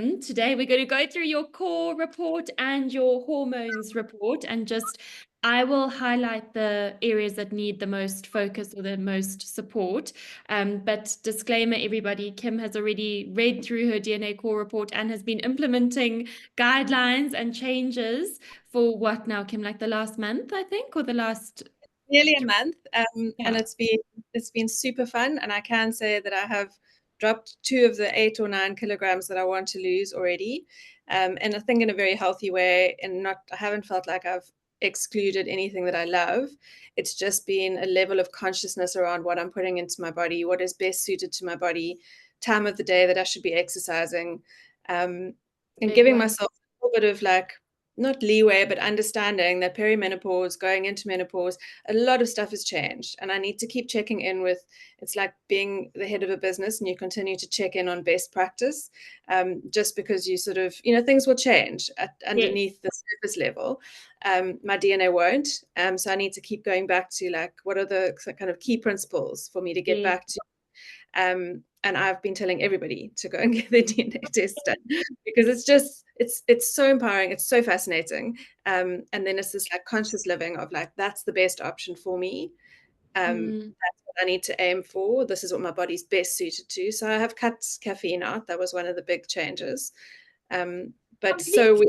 Kim. Today we're going to go through your core report and your hormones report, and I will highlight the areas that need the most focus or the most support. But disclaimer, everybody, Kim has already read through her DNA core report and has been implementing guidelines and changes for what now, Kim, like the last month, I think, or the last nearly a month, and yeah. it's been super fun. And I can say that I have dropped 2 of the 8 or 9 kilograms that I want to lose already, and I think in a very healthy way. And I haven't felt like I've excluded anything that I love. It's just been a level of consciousness around what I'm putting into my body, what is best suited to my body, time of the day that I should be exercising, and giving myself a little bit of like, not leeway, but understanding that perimenopause, going into menopause, a lot of stuff has changed. And I need to keep checking in with, it's like being the head of a business and you continue to check in on best practice, just because you sort of, things will change underneath the surface level. My DNA won't. So I need to keep going back to like, what are the kind of key principles for me to get back to? And I've been telling everybody to go and get their DNA test done because it's so empowering, it's so fascinating, and then it's this like conscious living of like, that's the best option for me. That's what I need to aim for. This is what my body's best suited to. So I have cut caffeine out. That was one of the big changes. But so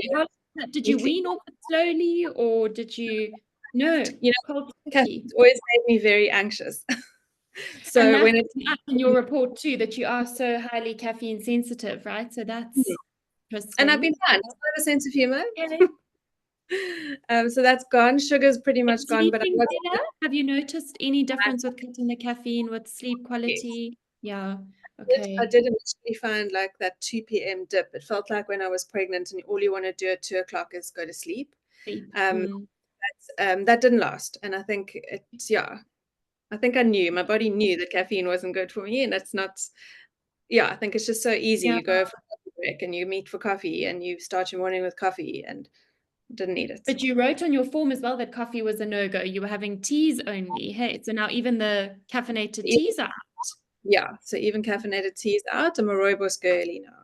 did you wean off it slowly, or did you? No, caffeine always made me very anxious. So and when it's in your report too, that you are so highly caffeine sensitive, right? So that's interesting. And I've been fine. I have a sense of humor. So that's gone. Sugar's pretty much gone. But have you noticed any difference with cutting the caffeine with sleep quality? Yes. Yeah. Okay. I did initially find like that 2 p.m. dip. It felt like when I was pregnant and all you want to do at 2 o'clock is go to sleep. That didn't last. And I think I think my body knew that caffeine wasn't good for me. And that's not, I think it's just so easy. You go for a coffee break and you meet for coffee and you start your morning with coffee, and didn't need it. But you wrote on your form as well that coffee was a no-go. You were having teas only. Hey, so now even the caffeinated teas are out. Yeah, so even caffeinated teas out. I'm a rooibos girly now.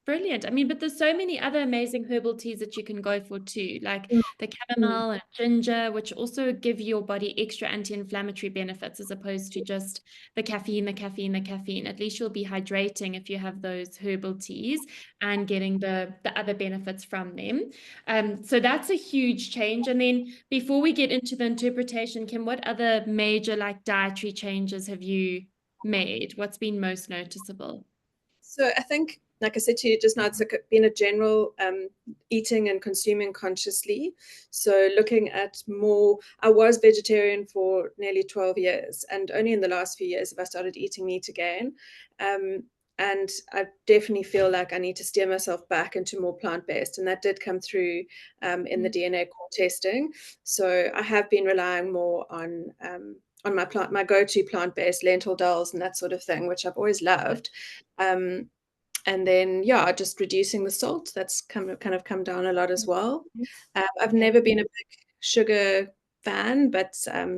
Brilliant. I mean, but there's so many other amazing herbal teas that you can go for too, like the chamomile and ginger, which also give your body extra anti-inflammatory benefits as opposed to just the caffeine. At least you'll be hydrating if you have those herbal teas and getting the other benefits from them. So that's a huge change. And then before we get into the interpretation, Kim, what other major like dietary changes have you made? What's been most noticeable? So I think, like I said to you just now, it's been a general eating and consuming consciously. So looking at more, I was vegetarian for nearly 12 years, and only in the last few years have I started eating meat again. And I definitely feel like I need to steer myself back into more plant-based, and that did come through in the DNA core testing. So I have been relying more on my go-to plant-based lentil dals and that sort of thing, which I've always loved. And then, just reducing the salt. That's kind of come down a lot as well. I've never been a big sugar fan, but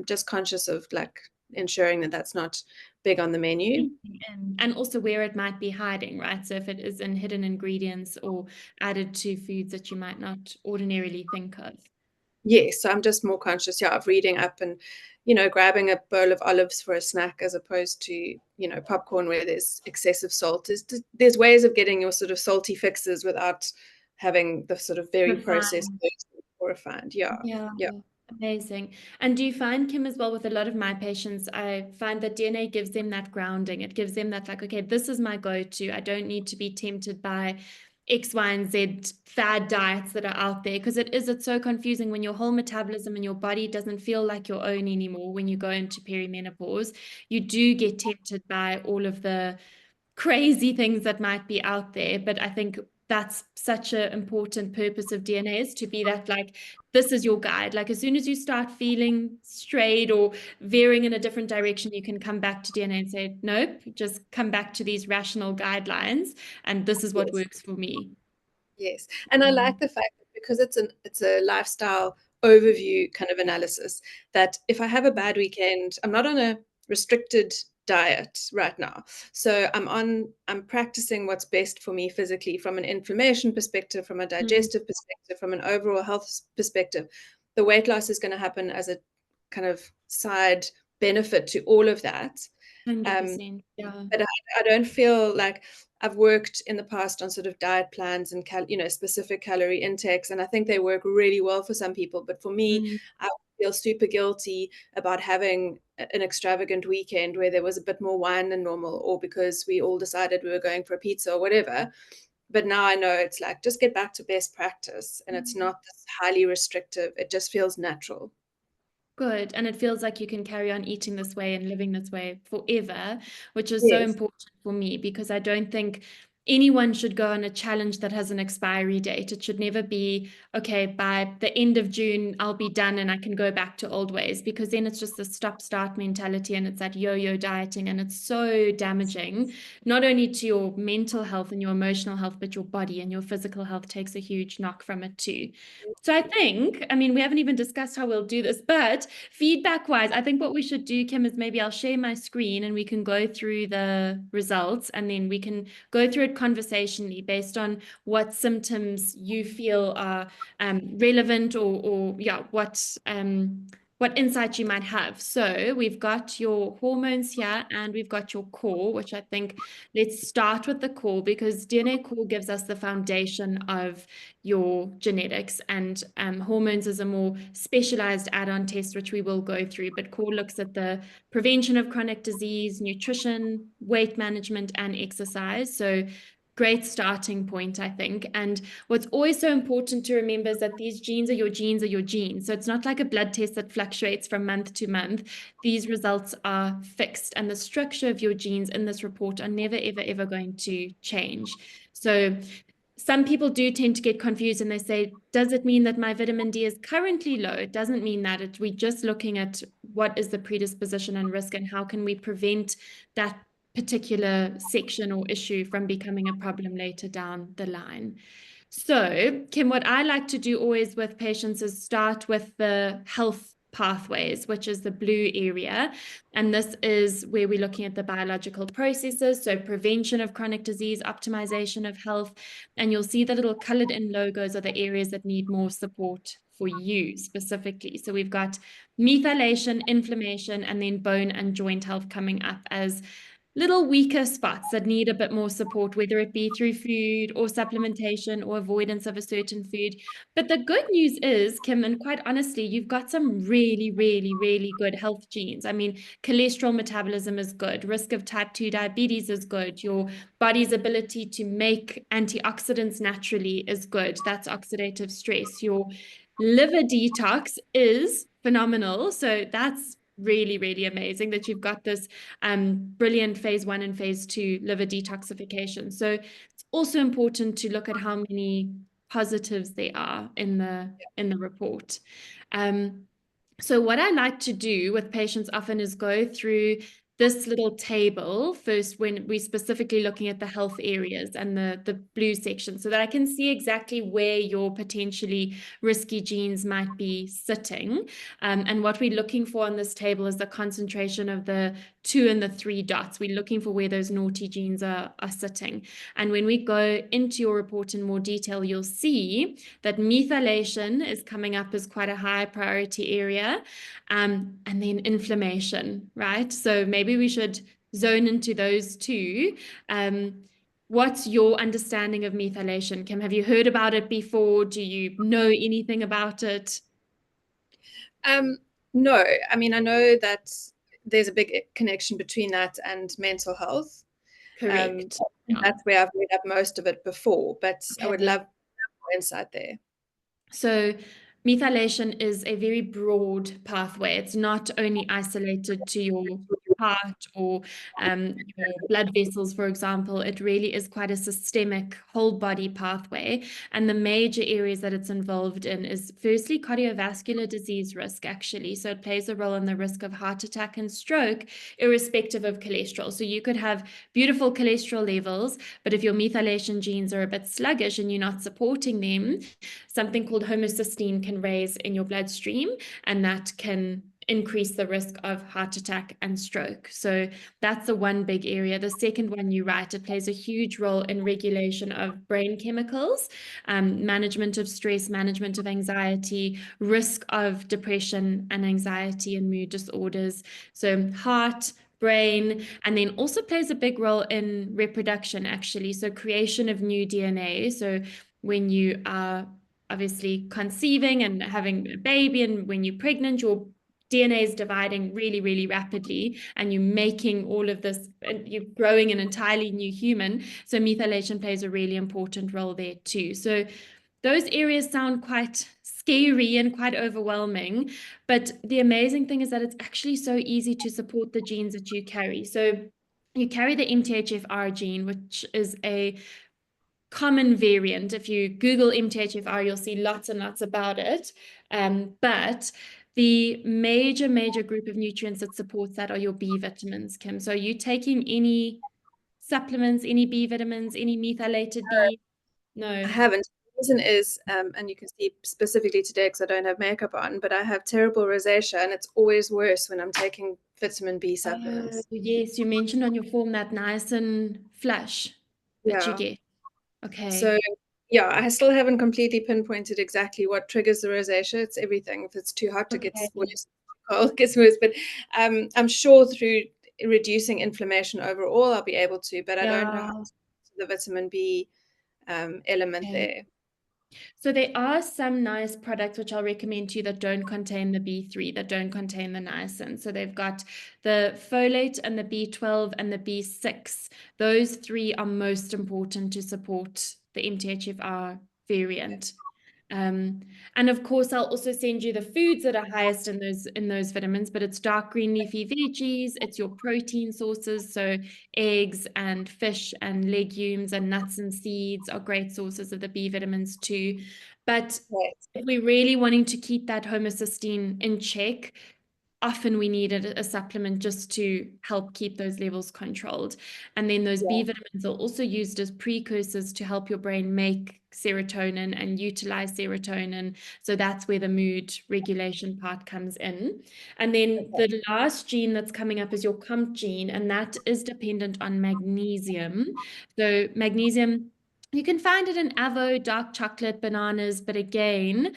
just conscious of like ensuring that that's not big on the menu. And also where it might be hiding, right? So if it is in hidden ingredients or added to foods that you might not ordinarily think of. Yes, so I'm just more conscious, of reading up and, grabbing a bowl of olives for a snack as opposed to, popcorn where there's excessive salt. There's ways of getting your sort of salty fixes without having the sort of very processed or refined. Yeah. Amazing. And do you find, Kim, as well, with a lot of my patients, I find that DNA gives them that grounding. It gives them that like, okay, this is my go-to. I don't need to be tempted by X, Y, and Z fad diets that are out there, because it's so confusing when your whole metabolism and your body doesn't feel like your own anymore. When you go into perimenopause, you do get tempted by all of the crazy things that might be out there. But I think that's such an important purpose of DNA, is to be that like, this is your guide. Like as soon as you start feeling strayed or veering in a different direction, you can come back to DNA and say, nope, just come back to these rational guidelines. And this is what works for me. Yes. And I like the fact that because it's a lifestyle overview kind of analysis, that if I have a bad weekend, I'm not on a restricted diet right now. So I'm practicing what's best for me physically from an inflammation perspective, from a Mm, digestive perspective, from an overall health perspective. The weight loss is going to happen as a kind of side benefit to all of that. Um, 100%. Yeah. but I don't feel like I've worked in the past on sort of diet plans and specific calorie intakes, and I think they work really well for some people. But for me, Mm. I feel super guilty about having an extravagant weekend where there was a bit more wine than normal, or because we all decided we were going for a pizza or whatever. But now I know it's like just get back to best practice, and it's not this highly restrictive. It just feels natural. Good. And it feels like you can carry on eating this way and living this way forever, which is so Yes. important for me because I don't think anyone should go on a challenge that has an expiry date. It should never be, okay, by the end of June, I'll be done and I can go back to old ways, because then it's just the stop-start mentality and it's that yo-yo dieting, and it's so damaging, not only to your mental health and your emotional health, but your body and your physical health takes a huge knock from it too. So I think, I mean, we haven't even discussed how we'll do this, but feedback wise, I think what we should do, Kim, is maybe I'll share my screen and we can go through the results, and then we can go through it conversationally based on what symptoms you feel are relevant, or yeah, what insight you might have. So we've got your hormones here and we've got your core, which I think, let's start with the core, because DNA core gives us the foundation of your genetics, and hormones is a more specialized add-on test, which we will go through. But core looks at the prevention of chronic disease, nutrition, weight management, and exercise. So great starting point, I think. And what's always so important to remember is that these genes are your genes are your genes. So it's not like a blood test that fluctuates from month to month. These results are fixed, and the structure of your genes in this report are never, ever, ever going to change. So some people do tend to get confused and they say, does it mean that my vitamin D is currently low? It doesn't mean that. We're just looking at what is the predisposition and risk, and how can we prevent that particular section or issue from becoming a problem later down the line. So, Kim, what I like to do always with patients is start with the health pathways, which is the blue area. And this is where we're looking at the biological processes, so prevention of chronic disease, optimization of health. And you'll see the little colored in logos are the areas that need more support for you specifically. So we've got methylation, inflammation, and then bone and joint health coming up as little weaker spots that need a bit more support, whether it be through food or supplementation or avoidance of a certain food. But the good news is, Kim, and quite honestly, you've got some really, really, really good health genes. I mean, cholesterol metabolism is good, risk of type 2 diabetes is good, your body's ability to make antioxidants naturally is good. That's oxidative stress. Your liver detox is phenomenal. So that's really, really amazing that you've got this brilliant phase 1 and phase 2 liver detoxification. So it's also important to look at how many positives there are in the report. Um, so what I like to do with patients often is go through this little table first when we're specifically looking at the health areas and the blue section, so that I can see exactly where your potentially risky genes might be sitting. And what we're looking for on this table is the concentration of the 2 and the 3 dots. We're looking for where those naughty genes are sitting. And when we go into your report in more detail, you'll see that methylation is coming up as quite a high priority area, and then inflammation, right? So maybe we should zone into those two. What's your understanding of methylation, Kim? Have you heard about it before? Do you know anything about it? Um, no, I mean, I know that there's a big connection between that and mental health. Um, Correct. Yeah. that's where I've read up most of it before, but I would Okay. love more insight there. So methylation is a very broad pathway. It's not only isolated to your heart or your blood vessels, for example. It really is quite a systemic whole body pathway. And the major areas that it's involved in is firstly cardiovascular disease risk, actually. So it plays a role in the risk of heart attack and stroke, irrespective of cholesterol. So you could have beautiful cholesterol levels, but if your methylation genes are a bit sluggish and you're not supporting them, something called homocysteine can raise in your bloodstream, and that can increase the risk of heart attack and stroke. So that's the one big area. The second one, you're right, it plays a huge role in regulation of brain chemicals, management of stress, management of anxiety, risk of depression and anxiety and mood disorders. So heart, brain, and then also plays a big role in reproduction, actually. So creation of new DNA. So when you are obviously conceiving and having a baby, and when you're pregnant, your DNA is dividing really, really rapidly, and you're making all of this, and you're growing an entirely new human. So methylation plays a really important role there too. So those areas sound quite scary and quite overwhelming, but the amazing thing is that it's actually so easy to support the genes that you carry. So you carry the MTHFR gene, which is a common variant. If you Google MTHFR, you'll see lots and lots about it. But the major group of nutrients that supports that are your B vitamins, Kim. So are you taking any supplements, any B vitamins, any methylated B? I No. haven't. The reason is, and you can see specifically today because I don't have makeup on, but I have terrible rosacea, and it's always worse when I'm taking vitamin B Oh, supplements. yes, you mentioned on your form that nice and flush that you Yeah. get. Okay. So, yeah, I still haven't completely pinpointed exactly what triggers the rosacea. It's everything. If it's too hot, it gets Okay. worse. Cold, it gets worse. But I'm sure through reducing inflammation overall, I'll be able to. But I don't know how Yeah. the vitamin B element Okay. there. So there are some nice products which I'll recommend to you that don't contain the B3, that don't contain the niacin. So they've got the folate and the B12 and the B6. Those three are most important to support the MTHFR variant. Um, and of course, I'll also send you the foods that are highest in those vitamins, but it's dark green leafy veggies, it's your protein sources, so eggs and fish and legumes and nuts and seeds are great sources of the B vitamins too. But Right. if we're really wanting to keep that homocysteine in check, often we need a supplement just to help keep those levels controlled. And then those B Yeah. vitamins are also used as precursors to help your brain make serotonin and utilize serotonin. So that's where the mood regulation part comes in. And then Okay. the last gene that's coming up is your COMT gene, and that is dependent on magnesium. So magnesium, you can find it in avo, dark chocolate, bananas, but again,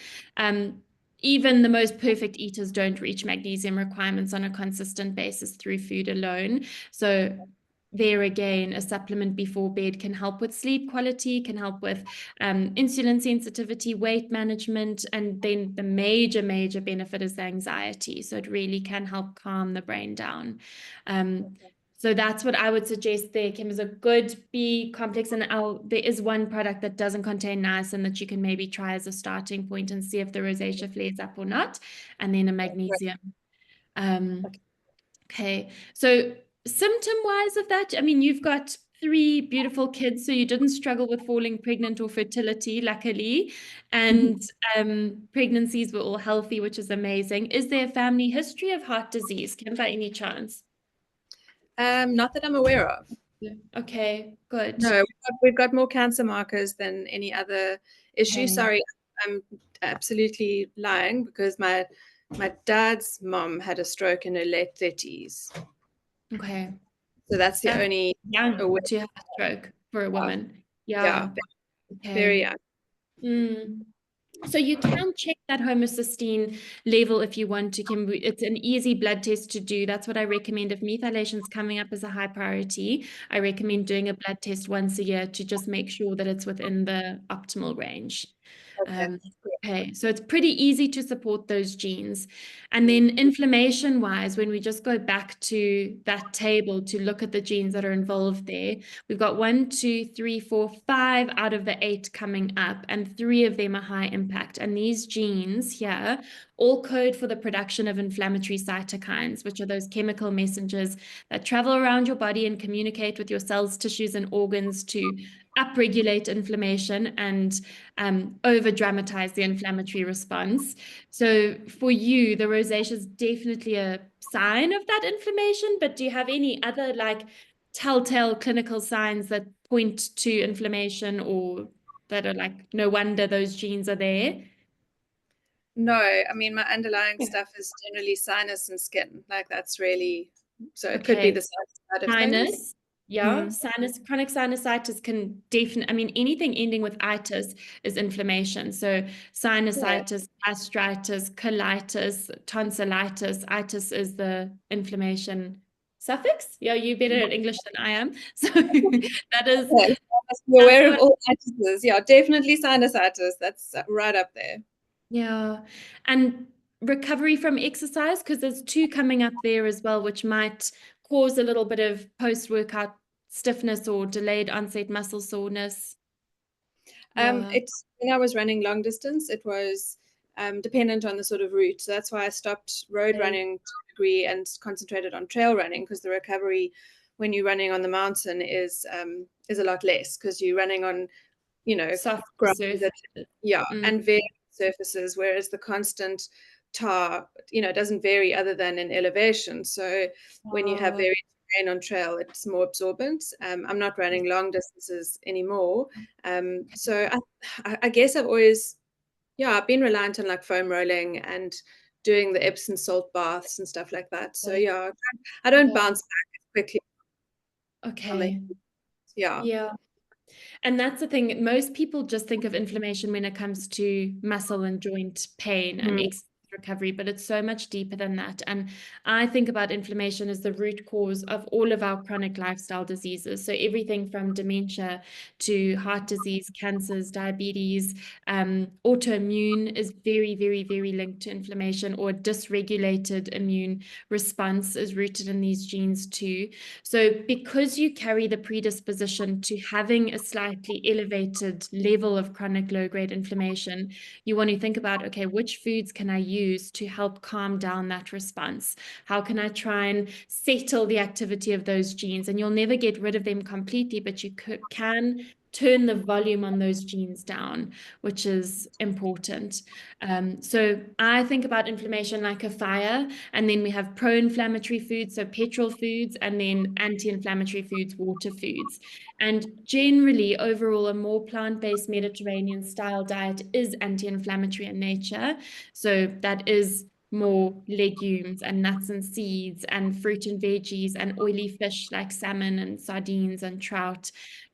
even the most perfect eaters don't reach magnesium requirements on a consistent basis through food alone. So there again, a supplement before bed can help with sleep quality, can help with insulin sensitivity, weight management, and then the major benefit is the anxiety. So it really can help calm the brain down. So that's what I would suggest there, Kim, is a good B complex. And there is one product that doesn't contain niacin that you can maybe try as a starting point and see if the rosacea flares up or not. And then a Right. magnesium. Um, Okay. okay. So symptom-wise of that, I mean, you've got three beautiful kids, so you didn't struggle with falling pregnant or fertility, luckily. And pregnancies were all healthy, which is amazing. Is there a family history of heart disease, Kim, by any chance? Not that I'm aware of. Yeah. Okay, good. No, we've got more cancer markers than any other issue. Okay, Sorry, I'm absolutely lying because my dad's mom had a stroke in her late 30s. okay. So that's the That's only young aware to have a stroke for a of. woman. Yeah, Yeah, very okay. young. Mm. So you can check that homocysteine level if you want to, Kim. It's an easy blood test to do. That's what I recommend. If methylation's coming up as a high priority, I recommend doing a blood test once a year to just make sure that it's within the optimal range. Okay. Um, okay, so it's pretty easy to support those genes. And Mm. then inflammation wise, when we just go back to that table to look at the genes that are involved there, we've got 5 out of the 8 coming up, and 3 of them are high impact. And these genes here all code for the production of inflammatory cytokines, which are those chemical messengers that travel around your body and communicate with your cells, tissues, and organs to upregulate inflammation and over dramatize the inflammatory response. So for you, the rosacea is definitely a sign of that inflammation, but do you have any other like telltale clinical signs that point to inflammation or that are like, no wonder those genes are there? No, I mean, my underlying stuff is generally sinus and skin. Like that's really, so it could be the Okay. sinus side of things. Sinus, yeah. Mm. Sinus, chronic sinusitis can definitely, I mean, anything ending with itis is inflammation. So Yeah. sinusitis, gastritis, colitis, tonsillitis, itis is the inflammation suffix. Yeah, you're better at English than I am. So that is, Okay, so I must be that's aware of what, all itises. Yeah, definitely sinusitis. That's right up there. yeah. And recovery from exercise, because there's two coming up there as well, which might cause a little bit of post-workout stiffness or delayed onset muscle soreness. Yeah. It's when I was running long distance, it was dependent on the sort of route. So that's why I stopped road Okay. running to a degree and concentrated on trail running because the recovery when you're running on the mountain is a lot less because you're running on, you know, Soft ground surface. that yeah, Mm. and varied surfaces, whereas the constant tar, doesn't vary other than in elevation. So when you have Oh, varied terrain on trail, it's more absorbent. I'm not running long distances anymore. So I guess I've always, yeah, I've been reliant on like foam rolling and doing the Epsom salt baths and stuff like that. So okay. yeah, I don't Yeah. bounce back as quickly on the, Okay. yeah. Yeah. And that's the thing. Most people just think of inflammation when it comes to muscle and joint pain and Mm, exercise recovery, but it's so much deeper than that. And I think about inflammation as the root cause of all of our chronic lifestyle diseases. So everything from dementia to heart disease, cancers, diabetes, autoimmune is very, very, very linked to inflammation, or dysregulated immune response is rooted in these genes too. So, because you carry the predisposition to having a slightly elevated level of chronic low grade inflammation, you want to think about, okay, which foods can I use to help calm down that response? How can I try and settle the activity of those genes? And you'll never get rid of them completely, but you can turn the volume on those genes down, which is important. So I think about inflammation like a fire, and then we have pro-inflammatory foods, so petrol foods, and then anti-inflammatory foods, water foods. And generally, overall, a more plant-based Mediterranean style diet is anti-inflammatory in nature. So that is more legumes and nuts and seeds and fruit and veggies and oily fish like salmon and sardines and trout.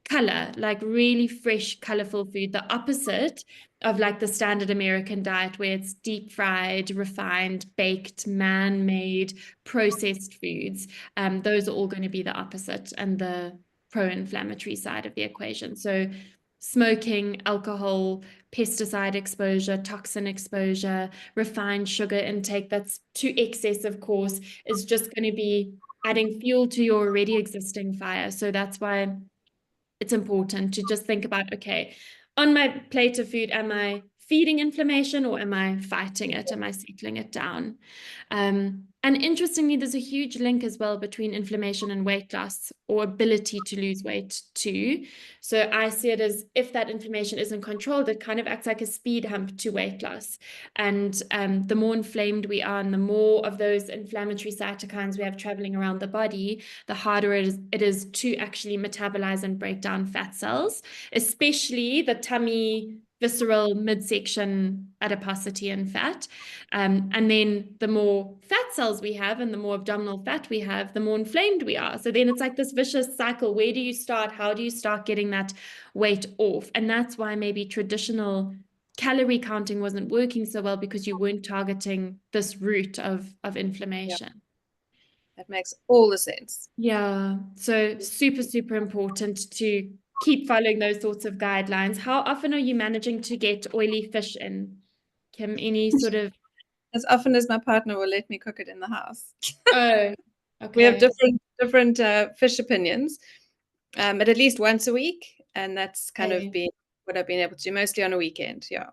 Color, like really fresh, colorful food, the opposite of like the standard American diet where it's deep fried, refined, baked, man-made, processed foods. Those are all going to be the opposite and the pro-inflammatory side of the equation. So smoking, alcohol, pesticide exposure, toxin exposure, refined sugar intake that's to excess, of course, is just going to be adding fuel to your already existing fire. So that's why it's important to just think about, okay, on my plate of food, am I feeding inflammation or am I fighting it? Am I settling it down? And interestingly, there's a huge link as well between inflammation and weight loss or ability to lose weight too. So I see it as if that inflammation isn't controlled, it kind of acts like a speed hump to weight loss. And the more inflamed we are and the more of those inflammatory cytokines we have traveling around the body, the harder it is to actually metabolize and break down fat cells, especially the tummy, visceral, midsection adiposity and fat. And then the more fat cells we have and the more abdominal fat we have, the more inflamed we are. So then it's like this vicious cycle. Where do you start? How do you start getting that weight off? And that's why maybe traditional calorie counting wasn't working so well, because you weren't targeting this root of yeah, inflammation. that makes all the sense. Yeah, so super, super important to keep following those sorts of guidelines. How often are you managing to get oily fish in, Kim? Any sort of, As often as my partner will let me cook it in the house. oh, We have okay, different fish opinions, but at least once a week, and that's kind of okay. been what I've been able to do, mostly on a weekend. Yeah.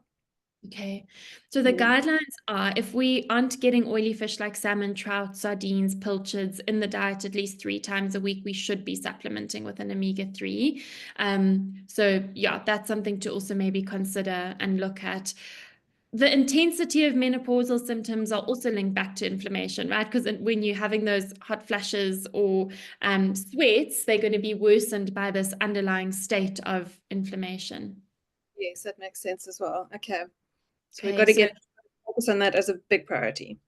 Okay. So the Mm. guidelines are, if we aren't getting oily fish like salmon, trout, sardines, pilchards in the diet at least 3 times a week, we should be supplementing with an omega-3. So yeah, that's something to also maybe consider and look at. The intensity of menopausal symptoms are also linked back to inflammation, right? Because when you're having those hot flashes or sweats, they're going to be worsened by this underlying state of inflammation. Yes, that makes sense as well. Okay. So we've got Okay, to so get focus on that as a big priority.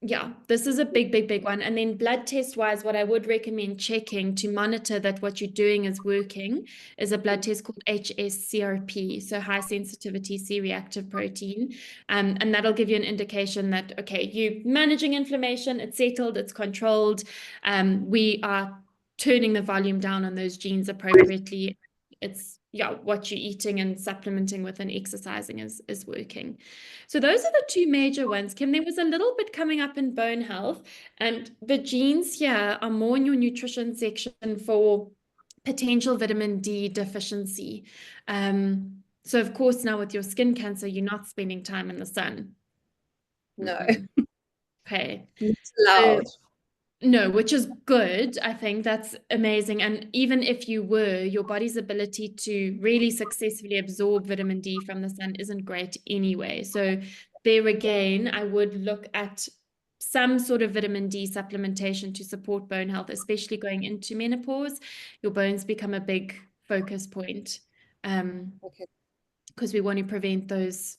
Yeah, this is a big one. And then blood test wise, what I would recommend checking to monitor that what you're doing is working is a blood test called HSCRP, so high sensitivity C-reactive protein. And that'll give you an indication that, okay, you're managing inflammation, it's settled, it's controlled. We are turning the volume down on those genes appropriately. It's, yeah, what you're eating and supplementing with and exercising is working. So those are the two major ones. Kim, there was a little bit coming up in bone health, and the genes here are more in your nutrition section for potential vitamin D deficiency. So of course now with your skin cancer, you're not spending time in the sun. No, Okay. not So allowed. no, which is good. I think that's amazing. And even if you were, your body's ability to really successfully absorb vitamin D from the sun isn't great anyway. So there again, I would look at some sort of vitamin D supplementation to support bone health, especially going into menopause. Your bones become a big focus point. Okay. Because we want to prevent those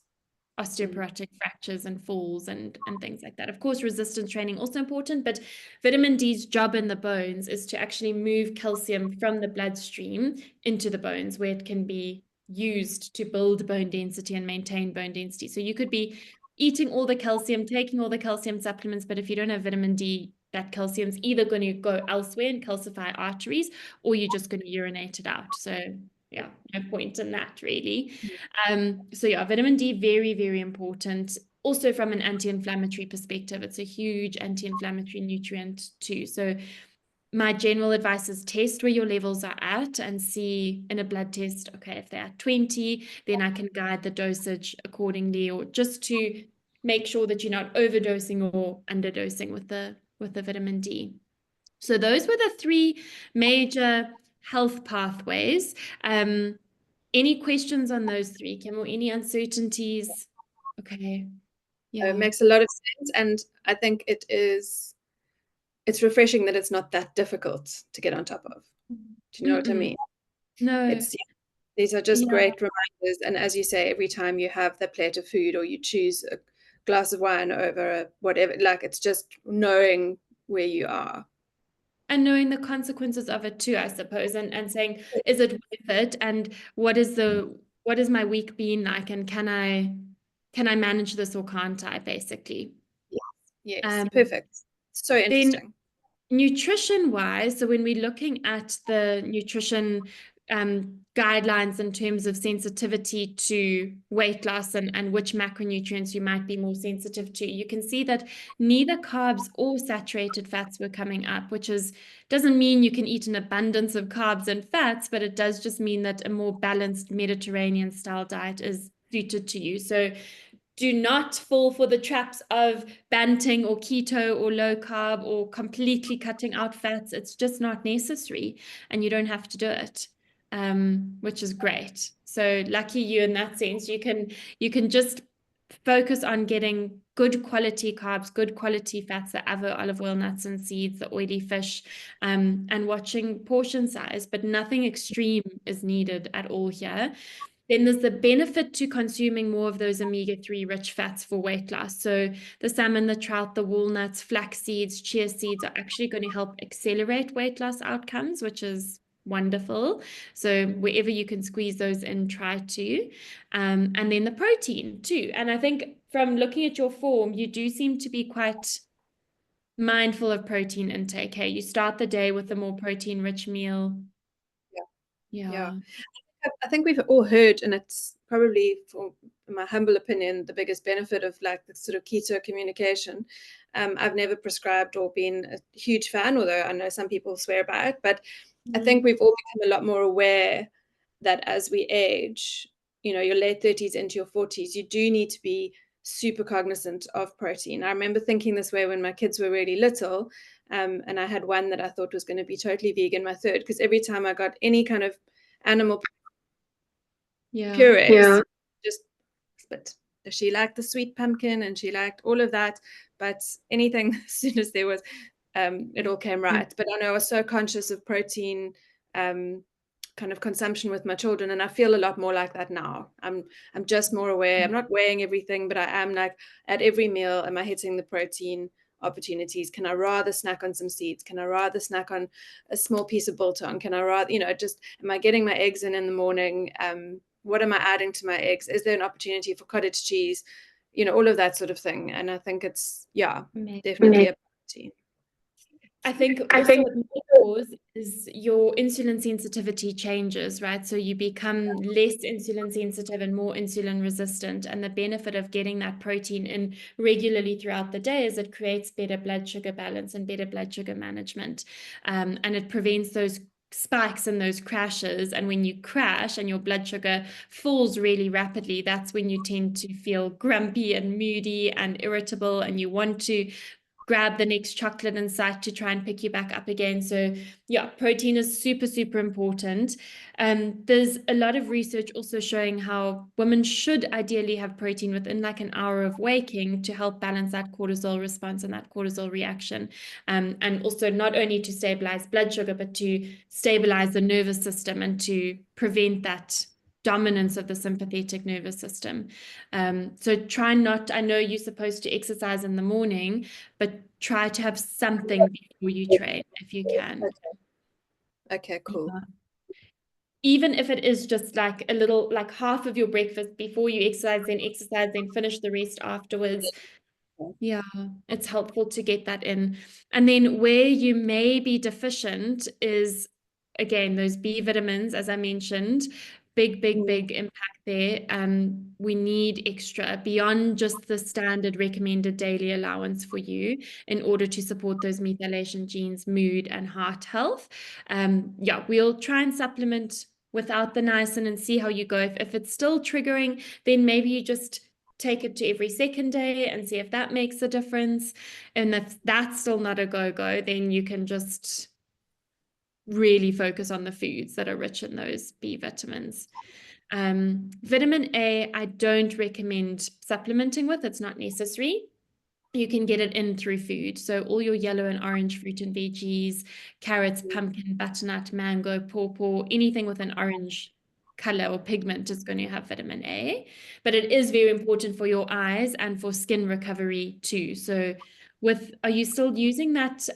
Mm. osteoporotic fractures and falls and things like that. Of course, resistance training also important, but vitamin D's job in the bones is to actually move calcium from the bloodstream into the bones where it can be used to build bone density and maintain bone density. So you could be eating all the calcium, taking all the calcium supplements, but if you don't have vitamin D, that calcium's either going to go elsewhere and calcify arteries, or you're just going to urinate it out. So yeah, no point in that really. So yeah, vitamin D, very important. Also from an anti-inflammatory perspective, it's a huge anti-inflammatory nutrient too. So my general advice is test where your levels are at and see in a blood test, okay, if they're at 20, then I can guide the dosage accordingly, or just to make sure that you're not overdosing or underdosing with the vitamin D. So those were the three major health pathways. Any questions on those three, Kim, or any uncertainties? Okay. It Yeah. makes a lot of sense, and I think it's refreshing that it's not that difficult to get on top of. Do you know what I Mm-mm. mean? No. It's These are just Yeah. great reminders, and as you say, every time you have that plate of food or you choose a glass of wine over a whatever, like it's just knowing where you are. And knowing the consequences of it too, I suppose, and saying, is it worth it? And what is my week been like? And can I manage this or can't I, basically? Yes, yes, Um, perfect. So then interesting. nutrition wise, so when we're looking at the nutrition guidelines in terms of sensitivity to weight loss and which macronutrients you might be more sensitive to, you can see that neither carbs or saturated fats were coming up, which doesn't mean you can eat an abundance of carbs and fats, but it does just mean that a more balanced Mediterranean style diet is suited to you. So do not fall for the traps of banting or keto or low carb or completely cutting out fats. It's just not necessary, and you don't have to do it, which is great. So lucky you in that sense. You can just focus on getting good quality carbs, good quality fats, the avo, olive oil, nuts and seeds, the oily fish, and watching portion size, but nothing extreme is needed at all here. Then there's the benefit to consuming more of those omega-3 rich fats for weight loss. So the salmon, the trout, the walnuts, flax seeds, chia seeds are actually going to help accelerate weight loss outcomes, which is wonderful. So wherever you can squeeze those in, try to. And then the protein too. And I think from looking at your form, you do seem to be quite mindful of protein intake. Hey, you start the day with a more protein-rich meal. Yeah, yeah. Yeah. I think we've all heard, and it's probably, for in my humble opinion, the biggest benefit of like the sort of keto communication. I've never prescribed or been a huge fan, although I know some people swear by it. But I think Mm. we've all become a lot more aware that as we age, your late 30s into your 40s, you do need to be super cognizant of protein. I remember thinking this way when my kids were really little. And I had one that I thought was going to be totally vegan, my third, because every time I got any kind of animal Yeah. purees, just but she liked the sweet pumpkin and she liked all of that. But anything, as soon as there was, it all came right. But I know I was so conscious of protein, um, kind of consumption with my children, and I feel a lot more like that now. I'm just more aware. I'm not weighing everything, but I am like, at every meal, am I hitting the protein opportunities? Can I rather snack on some seeds? Can I rather snack on a small piece of biltong? Can I rather, just, am I getting my eggs in the morning? What am I adding to my eggs? Is there an opportunity for cottage cheese? All of that sort of thing. And I think it's, yeah, definitely a priority. I think also what may cause is your insulin sensitivity changes, right? So you become less insulin sensitive and more insulin resistant. And the benefit of getting that protein in regularly throughout the day is it creates better blood sugar balance and better blood sugar management. And it prevents those spikes and those crashes. And when you crash and your blood sugar falls really rapidly, that's when you tend to feel grumpy and moody and irritable, and you want to grab the next chocolate in sight to try and pick you back up again. So yeah, protein is super, super important. There's a lot of research also showing how women should ideally have protein within like an hour of waking to help balance that cortisol response and that cortisol reaction. And also not only to stabilize blood sugar, but to stabilize the nervous system and to prevent that dominance of the sympathetic nervous system. So try not, I know you're supposed to exercise in the morning, but try to have something before you train if you can. Okay, cool. Yeah. Even if it is just like a little, like half of your breakfast before you exercise, then finish the rest afterwards. Yeah, it's helpful to get that in. And then where you may be deficient is, again, those B vitamins, as I mentioned, big impact there. We need extra beyond just the standard recommended daily allowance for you in order to support those methylation genes, mood, and heart health. Yeah, we'll try and supplement without the niacin and see how you go. If it's still triggering, then maybe you just take it to every second day and see if that makes a difference. And if that's still not a go-go, then you can just really focus on the foods that are rich in those B vitamins. Vitamin A, I don't recommend supplementing with. It's not necessary. You can get it in through food. So all your yellow and orange fruit and veggies, carrots, pumpkin, butternut, mango, pawpaw, anything with an orange color or pigment is going to have vitamin A. But it is very important for your eyes and for skin recovery too. So are you still using that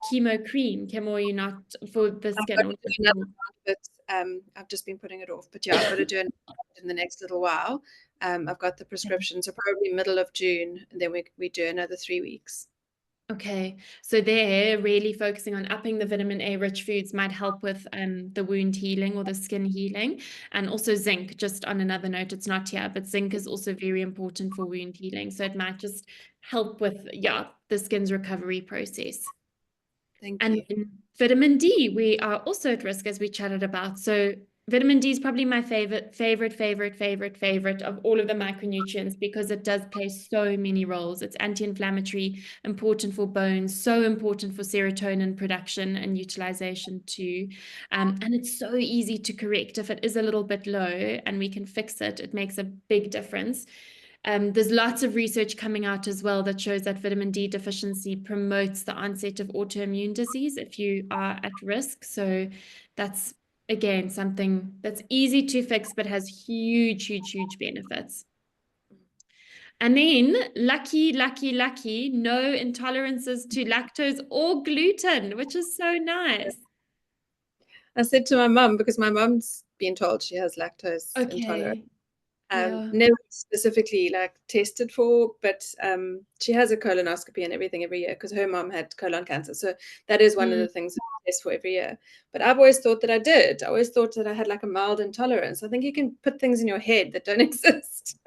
chemo cream, Kim, or are you not for the skin? Or I've just been putting it off, but yeah, I've got to do it in the next little while. I've got the prescription, so probably middle of June, and then we do another 3 weeks. Okay, so they're really focusing on upping the vitamin A rich foods might help with the wound healing or the skin healing, and also zinc. Just on another note, it's not here, but zinc is also very important for wound healing. So it might just help with, yeah, the skin's recovery process. Thank And you. then vitamin D, we are also at risk as we chatted about. So vitamin D is probably my favorite of all of the micronutrients because it does play so many roles. It's anti-inflammatory, important for bones, so important for serotonin production and utilization too. And it's so easy to correct. If it is a little bit low and we can fix it, it makes a big difference. There's lots of research coming out as well that shows that vitamin D deficiency promotes the onset of autoimmune disease if you are at risk. So that's, again, something that's easy to fix but has huge benefits. And then lucky, no intolerances to lactose or gluten, which is so nice. I said to my mum, because my mum's been told she has lactose intolerance. Okay. Yeah. Never specifically like tested for, but she has a colonoscopy and everything every year because her mom had colon cancer. So that is one of the things that I test for every year. But I've always thought that I did. I always thought that I had like a mild intolerance. I think you can put things in your head that don't exist.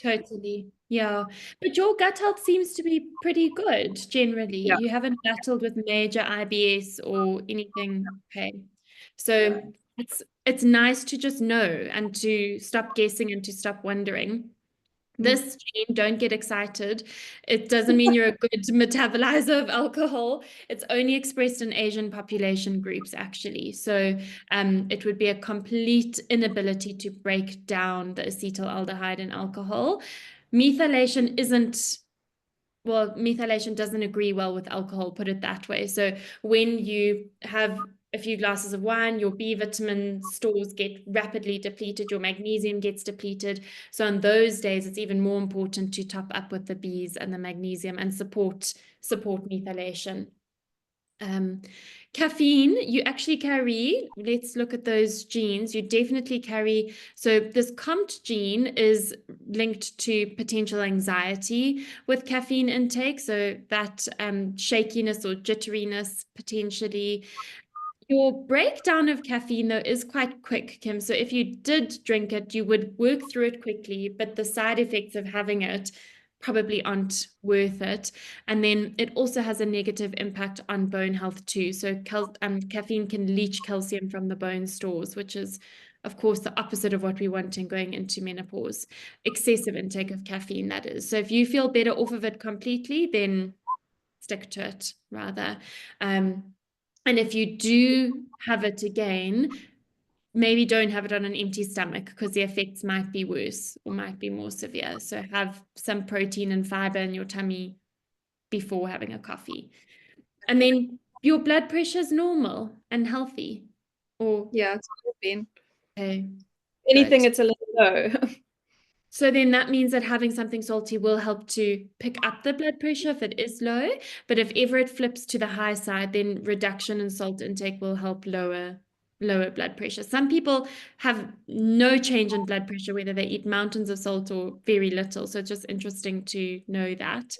Totally. Yeah. But your gut health seems to be pretty good generally. Yeah. You haven't battled with major IBS or anything. Okay. So No. it's nice to just know and to stop guessing and to stop wondering. This gene, don't get excited. It doesn't mean you're a good metabolizer of alcohol. It's only expressed in Asian population groups, actually. So it would be a complete inability to break down the acetaldehyde in alcohol. Methylation isn't, well, methylation doesn't agree well with alcohol, put it that way. So when you have a few glasses of wine, your B vitamin stores get rapidly depleted, your magnesium gets depleted. So on those days, it's even more important to top up with the Bs and the magnesium and support methylation. Caffeine, you actually carry, let's look at those genes. You definitely carry, so this COMT gene is linked to potential anxiety with caffeine intake. So that shakiness or jitteriness potentially. Your breakdown of caffeine, though, is quite quick, Kim. So if you did drink it, you would work through it quickly, but the side effects of having it probably aren't worth it. And then it also has a negative impact on bone health too. So caffeine can leach calcium from the bone stores, which is, of course, the opposite of what we want in going into menopause. Excessive intake of caffeine, that is. So if you feel better off of it completely, then stick to it rather. And if you do have it again, maybe don't have it on an empty stomach because the effects might be worse or might be more severe. So have some protein and fiber in your tummy before having a coffee. And then your blood pressure is normal and healthy. Or Yeah, it's always been. okay, Anything good. it's a little low. So then that means that having something salty will help to pick up the blood pressure if it is low. But if ever it flips to the high side, then reduction in salt intake will help lower blood pressure. Some people have no change in blood pressure, whether they eat mountains of salt or very little. So it's just interesting to know that.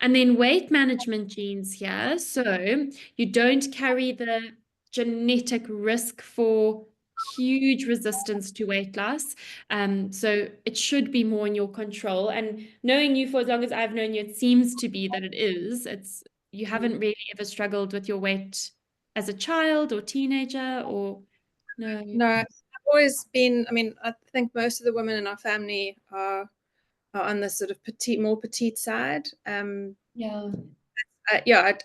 And then weight management genes here. So you don't carry the genetic risk for huge resistance to weight loss. So it should be more in your control. And knowing you for as long as I've known you, it seems to be that it is. You haven't really ever struggled with your weight as a child or teenager or no. No, I've always been, I mean, I think most of the women in our family are on the sort of more petite side. Yeah. Yeah,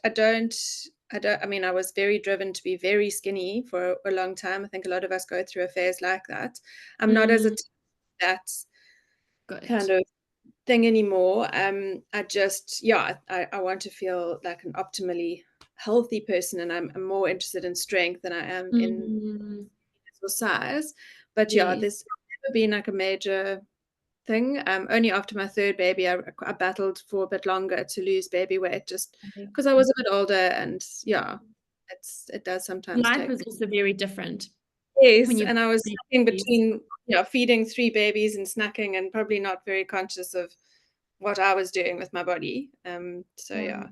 I mean, I was very driven to be very skinny for a long time. I think a lot of us go through a phase like that. I'm not as a Mm, that good. kind of thing anymore. I just, yeah, I want to feel like an optimally healthy person, and I'm more interested in strength than I am in Mm, size. But yeah, yes. there's never been like a major thing. Only after my third baby, I battled for a bit longer to lose baby weight, just Okay. because I was a bit older, and yeah, it does sometimes Life take. is also very different when Yes, you've and I was three snacking babies. between, feeding three babies and snacking, and probably not very conscious of what I was doing with my body. So Yeah. yeah,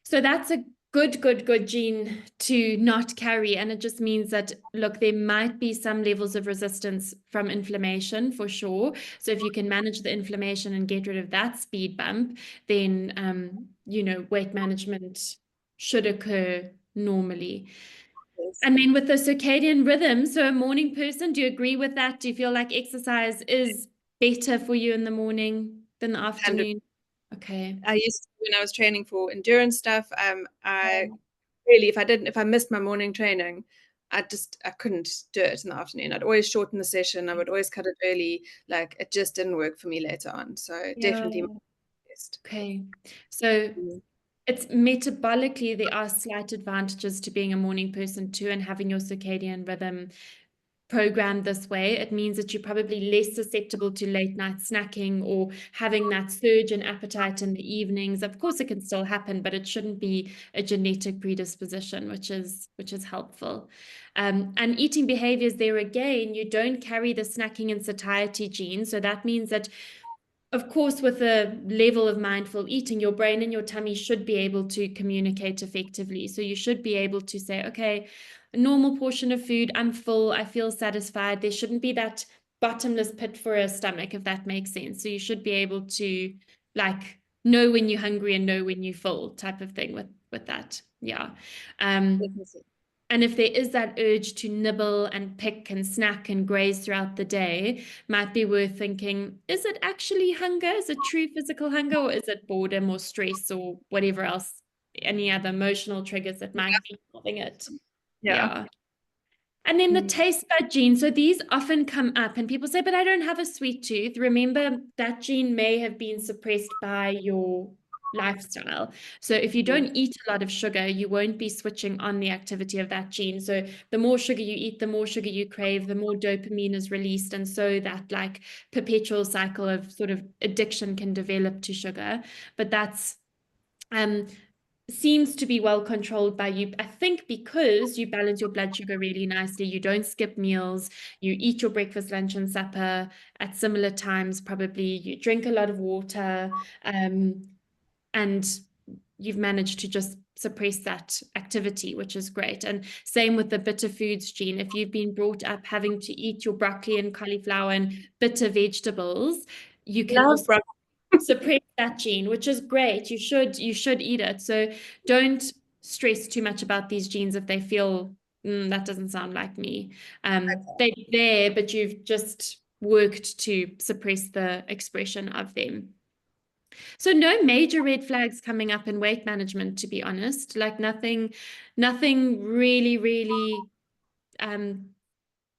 So that's a good gene to not carry. And it just means that, look, there might be some levels of resistance from inflammation for sure. So if you can manage the inflammation and get rid of that speed bump, then, weight management should occur normally. yes, And then with the circadian rhythm, so a morning person, do you agree with that? Do you feel like exercise is better for you in the morning than the 100. afternoon? Okay. I used to, when I was training for endurance stuff. I Yeah. really, if I missed my morning training, I couldn't do it in the afternoon. I'd always shorten the session. I would always cut it early. Like it just didn't work for me later on. So Yeah. definitely best. Okay. So Mm. it's metabolically, there are slight advantages to being a morning person too and having your circadian rhythm programmed this way. It means that you're probably less susceptible to late night snacking or having that surge in appetite in the evenings. Of course, it can still happen, but it shouldn't be a genetic predisposition, which is helpful. And eating behaviors there again, you don't carry the snacking and satiety gene. So that means that of course, with a level of mindful eating, your brain and your tummy should be able to communicate effectively. So you should be able to say, okay, a normal portion of food, I'm full, I feel satisfied. There shouldn't be that bottomless pit for a stomach, if that makes sense. So you should be able to like know when you're hungry and know when you're full type of thing with that. Yeah. Um, Definitely. and if there is that urge to nibble and pick and snack and graze throughout the day, might be worth thinking, is it actually hunger? Is it true physical hunger, or is it boredom or stress or whatever else, any other emotional triggers that might be causing it? Yeah. Yeah. And then the Mm. taste bud gene. So these often come up and people say, but I don't have a sweet tooth. Remember that gene may have been suppressed by your lifestyle. So if you Mm. don't eat a lot of sugar, you won't be switching on the activity of that gene. So the more sugar you eat, the more sugar you crave, the more dopamine is released. And so that like perpetual cycle of sort of addiction can develop to sugar. But that's um seems to be well controlled by you. I think because you balance your blood sugar really nicely, you don't skip meals, you eat your breakfast, lunch, and supper at similar times, probably, you drink a lot of water, and you've managed to just suppress that activity, which is great. And same with the bitter foods gene. If you've been brought up having to eat your broccoli and cauliflower and bitter vegetables, you can Love also broccoli. suppress that gene, which is great. You should eat it. So don't stress too much about these genes if they feel that doesn't sound like me. They're there, but you've just worked to suppress the expression of them. So no major red flags coming up in weight management, to be honest. Like nothing really, really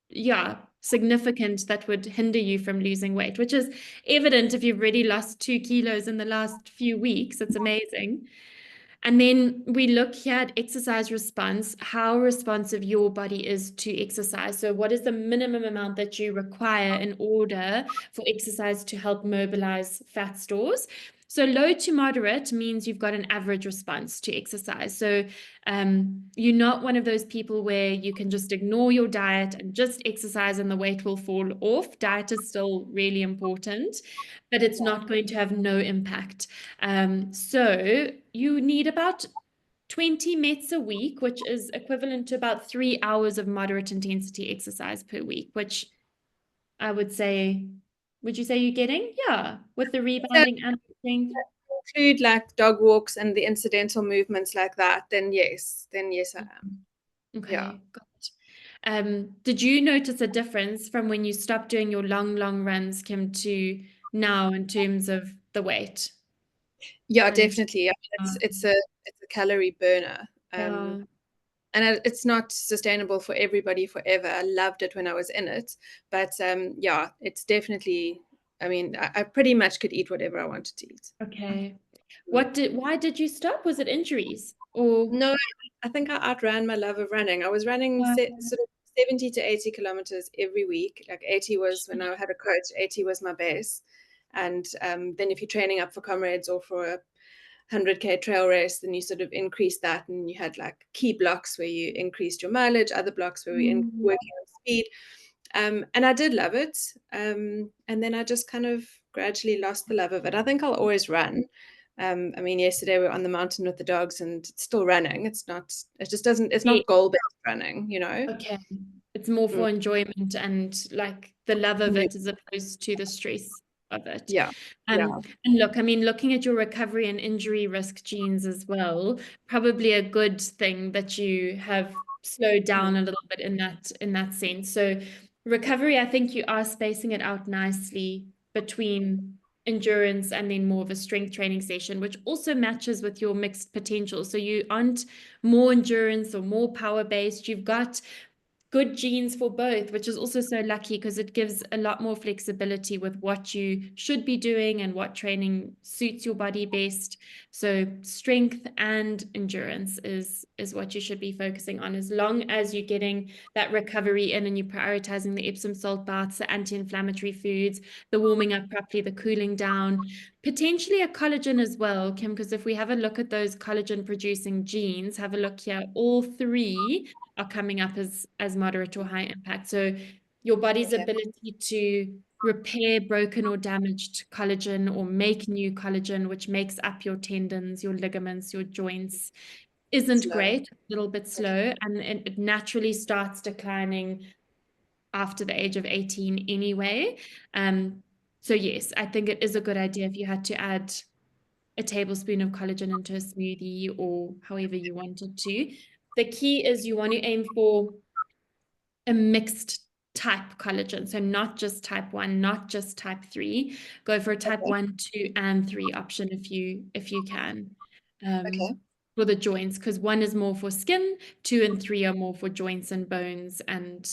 yeah, significant that would hinder you from losing weight, which is evident if you've already lost 2 kilos in the last few weeks. It's amazing. And then we look here at exercise response, how responsive your body is to exercise. So, what is the minimum amount that you require in order for exercise to help mobilize fat stores? So, low to moderate means you've got an average response to exercise. So, you're not one of those people where you can just ignore your diet and just exercise and the weight will fall off. Diet is still really important, but it's not going to have no impact. So you need about 20 METs a week, which is equivalent to about 3 hours of moderate intensity exercise per week, which I would say, would you say you're getting? Yeah, with the So rebounding and the strength. include like dog walks and the incidental movements like that, then yes, I am. Yeah. Okay, got it. Did you notice a difference from when you stopped doing your long runs, Kim, to now in terms of the weight? Yeah, And definitely. Yeah, uh, it's a calorie burner. yeah. And it's not sustainable for everybody forever. I loved it when I was in it, but yeah, it's definitely. I mean, I pretty much could eat whatever I wanted to eat. Okay. Mm. Why did you stop? Was it injuries or No, I think I outran my love of running. I was running uh, sort of 70 to 80 kilometers every week. Like 80 was when I had a coach, 80 was my base. And then if you're training up for comrades or for a 100K trail race, then you sort of increase that. And you had like key blocks where you increased your mileage, other blocks where we Mm. working on speed. And I did love it. And then I just kind of gradually lost the love of it. I think I'll always run. I mean, yesterday we were on the mountain with the dogs and it's still running. It just doesn't, it's Yeah, not goal based running, you know? okay. It's more Mm. for enjoyment and like the love of Yeah. it as opposed to the stress of it. Yeah. Yeah. And look, I mean, looking at your recovery and injury risk genes as well, probably a good thing that you have slowed Mm. down a little bit in that sense. So recovery, I think you are spacing it out nicely between endurance and then more of a strength training session, which also matches with your mixed potential. So you aren't more endurance or more power based. You've got good genes for both, which is also so lucky because it gives a lot more flexibility with what you should be doing and what training suits your body best. So strength and endurance is what you should be focusing on, as long as you're getting that recovery in and you're prioritizing the Epsom salt baths, the anti-inflammatory foods, the warming up properly, the cooling down, potentially a collagen as well, Kim, because if we have a look at those collagen producing genes, have a look here, all three are coming up as moderate or high impact. So your body's Okay. ability to repair broken or damaged collagen or make new collagen, which makes up your tendons, your ligaments, your joints, isn't Slow. great, a little bit Okay. slow, and it naturally starts declining after the age of 18 anyway. So yes, I think it is a good idea if you had to add a tablespoon of collagen into a smoothie or however you wanted to. The key is you want to aim for a mixed type collagen. So not just type 1, not just type 3. Go for a type Okay. 1, 2, and 3 option if you can. Okay. For the joints, because 1 is more for skin, 2 and 3 are more for joints and bones and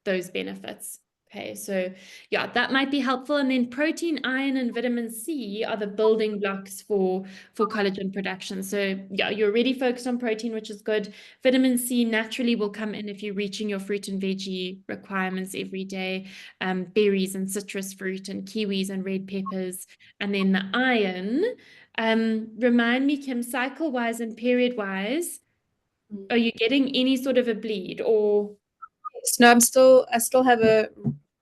those benefits. Okay, so yeah, that might be helpful. And then protein, iron, and vitamin C are the building blocks for collagen production. So yeah, you're already focused on protein, which is good. Vitamin C naturally will come in if you're reaching your fruit and veggie requirements every day. Berries and citrus fruit and kiwis and red peppers. And then the iron. Remind me, Kim, cycle-wise and period-wise, Mm. are you getting any sort of a bleed or? So no, I still have a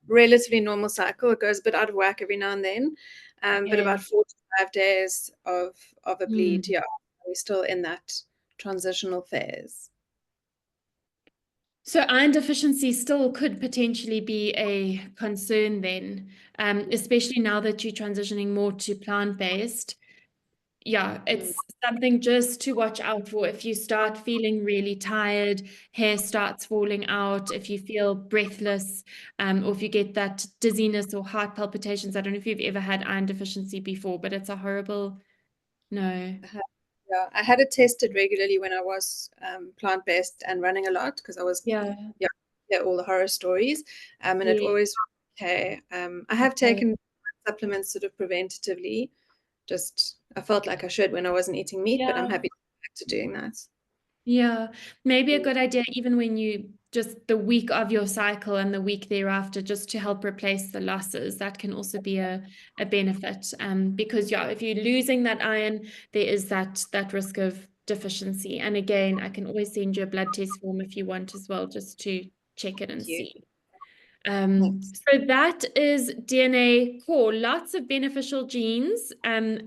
relatively normal cycle. It goes a bit out of whack every now and then, but Okay. about 4 to 5 days of a bleed. Yeah, we're still in that transitional phase. So iron deficiency still could potentially be a concern then, especially now that you're transitioning more to plant-based. Yeah, Mm. it's something just to watch out for. If you start feeling really tired, hair starts falling out, if you feel breathless, or if you get that dizziness or heart palpitations. I don't know if you've ever had iron deficiency before, but it's a horrible, no. Yeah, I had it tested regularly when I was plant-based and running a lot because I was, Yeah. yeah, yeah, all the horror stories. And it Yeah. always, okay. I have Okay. taken supplements sort of preventatively. Just I felt like I should when I wasn't eating meat, but I'm Yeah. happy to go back to doing that. Yeah, maybe a Mm. good idea, even when you just the week of your cycle and the week thereafter, just to help replace the losses. That can also be a benefit. Because yeah, if you're losing that iron, there is that risk of deficiency. And again, I can always send you a blood test form if you want as well, just to check it and Thank you. see. Thanks. So that is DNA core, lots of beneficial genes. And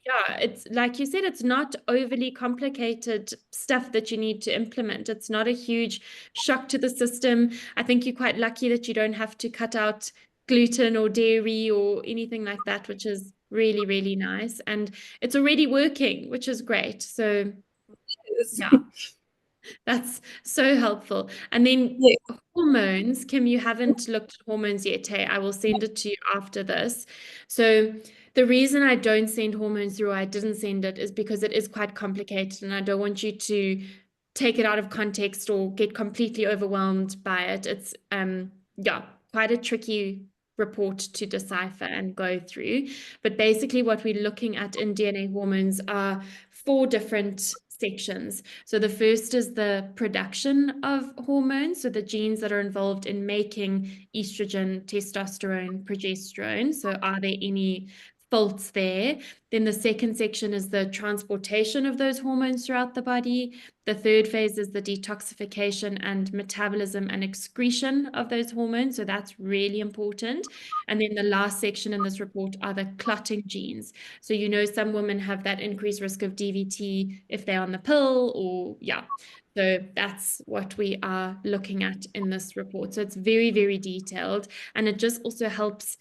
yeah, it's like you said, it's not overly complicated stuff that you need to implement. It's not a huge shock to the system. I think you're quite lucky that you don't have to cut out gluten or dairy or anything like that, which is really, really nice. And it's already working, which is great. So Yes. yeah. That's so helpful. And then Yeah. hormones, Kim, you haven't looked at hormones yet. Hey, I will send it to you after this. So the reason I don't send hormones through, or I didn't send it, is because it is quite complicated, and I don't want you to take it out of context or get completely overwhelmed by it. It's yeah, quite a tricky report to decipher and go through. But basically, what we're looking at in DNA hormones are four different sections. So the first is the production of hormones, so the genes that are involved in making estrogen, testosterone, progesterone. So are there any faults there? Then the second section is the transportation of those hormones throughout the body. The third phase is the detoxification and metabolism and excretion of those hormones. So that's really important. And then the last section in this report are the clotting genes. So, you know, some women have that increased risk of DVT if they're on the pill, or yeah. So that's what we are looking at in this report. So it's very, very detailed. And it just also helps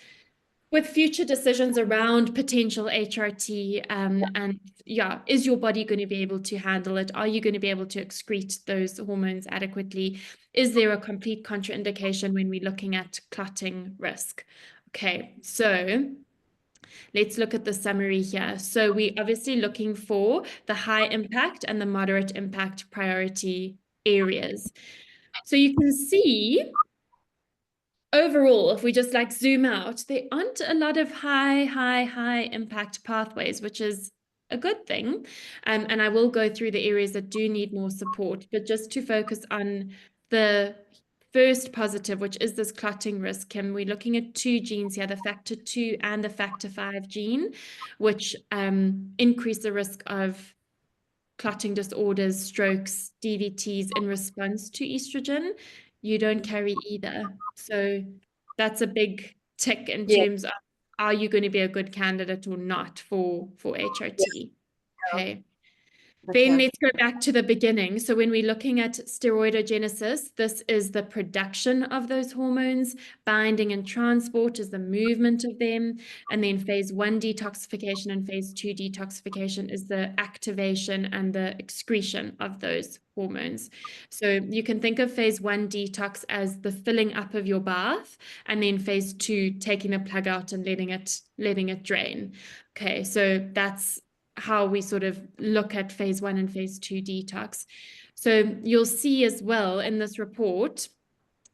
with future decisions around potential HRT. And yeah, is your body going to be able to handle it? Are you going to be able to excrete those hormones adequately? Is there a complete contraindication when we're looking at clotting risk? Okay, so let's look at the summary here. So we're obviously looking for the high impact and the moderate impact priority areas. So you can see overall, if we just like zoom out, there aren't a lot of high impact pathways, which is a good thing. And I will go through the areas that do need more support, but just to focus on the first positive, which is this clotting risk, and we're looking at two genes here, the factor 2 and the factor 5 gene, which increase the risk of clotting disorders, strokes, DVTs in response to estrogen. You don't carry either. So that's a big tick in Yeah. terms of, are you going to be a good candidate or not for HRT? Yeah. Okay. Then Okay. let's go back to the beginning. So when we're looking at steroidogenesis, this is the production of those hormones. Binding and transport is the movement of them. And then phase 1 detoxification and phase 2 detoxification is the activation and the excretion of those hormones. So you can think of phase 1 detox as the filling up of your bath, and then phase 2 taking the plug out and letting it drain. Okay, so that's how we sort of look at phase 1 and phase 2 detox. So you'll see as well in this report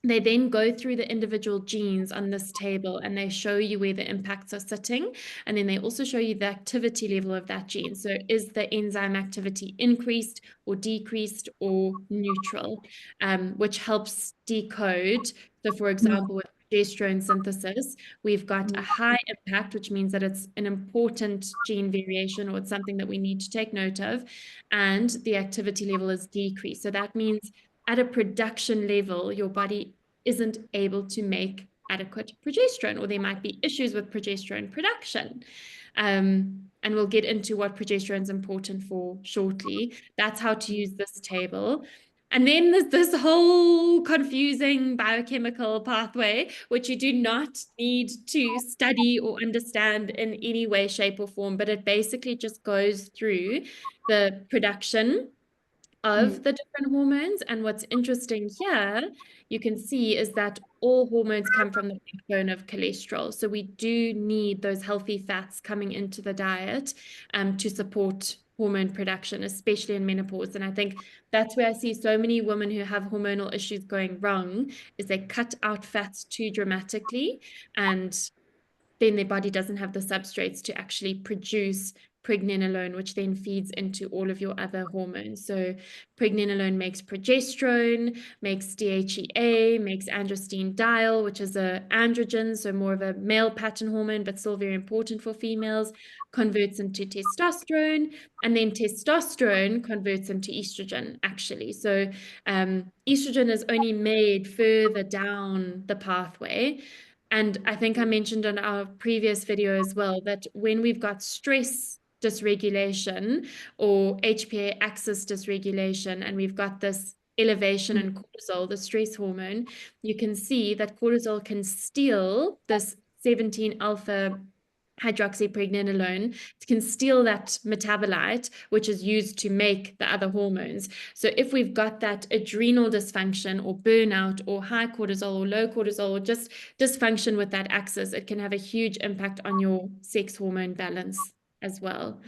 They then go through the individual genes on this table and they show you where the impacts are sitting. And then they also show you the activity level of that gene. So is the enzyme activity increased or decreased or neutral, which helps decode. So for example, with progesterone synthesis, we've got a high impact, which means that it's an important gene variation or it's something that we need to take note of. And the activity level is decreased. So that means at a production level, your body isn't able to make adequate progesterone, or there might be issues with progesterone production. And we'll get into what progesterone is important for shortly. That's how to use this table. And then there's this whole confusing biochemical pathway, which you do not need to study or understand in any way, shape, or form, but it basically just goes through the production of the different hormones. And what's interesting here, you can see, is that all hormones come from the backbone of cholesterol. So we do need those healthy fats coming into the diet to support hormone production, especially in menopause. And I think that's where I see so many women who have hormonal issues going wrong, is they cut out fats too dramatically, and then their body doesn't have the substrates to actually produce pregnenolone, which then feeds into all of your other hormones. So pregnenolone makes progesterone, makes DHEA, makes androstenediol, which is a androgen, so more of a male pattern hormone, but still very important for females, converts into testosterone, and then testosterone converts into estrogen, actually. So estrogen is only made further down the pathway. And I think I mentioned on our previous video as well that when we've got stress dysregulation or HPA axis dysregulation, and we've got this elevation in cortisol, the stress hormone, you can see that cortisol can steal this 17 alpha hydroxypregnenolone. It can steal that metabolite, which is used to make the other hormones. So if we've got that adrenal dysfunction or burnout or high cortisol or low cortisol or just dysfunction with that axis, it can have a huge impact on your sex hormone balance as well,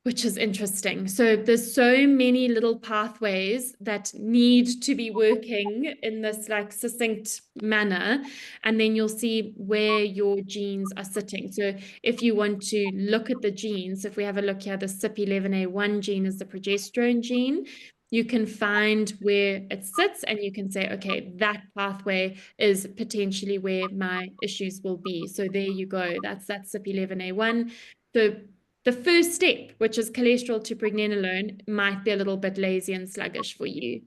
which is interesting. So there's so many little pathways that need to be working in this like succinct manner. And then you'll see where your genes are sitting. So if you want to look at the genes, if we have a look here, the CYP11A1 gene is the progesterone gene. You can find where it sits and you can say, okay, that pathway is potentially where my issues will be. So there you go. That's that CYP11A1. The first step, which is cholesterol to pregnenolone, might be a little bit lazy and sluggish for you.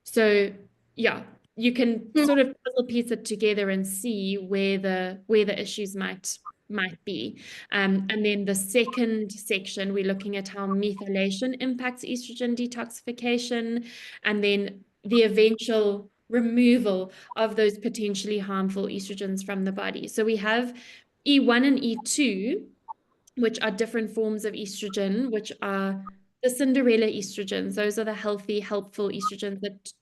So yeah, you can sort of puzzle piece it together and see where the issues might be. And then the second section, we're looking at how methylation impacts estrogen detoxification, and then the eventual removal of those potentially harmful estrogens from the body. So we have E1 and E2, which are different forms of estrogen, which are the Cinderella estrogens. Those are the healthy, helpful estrogens that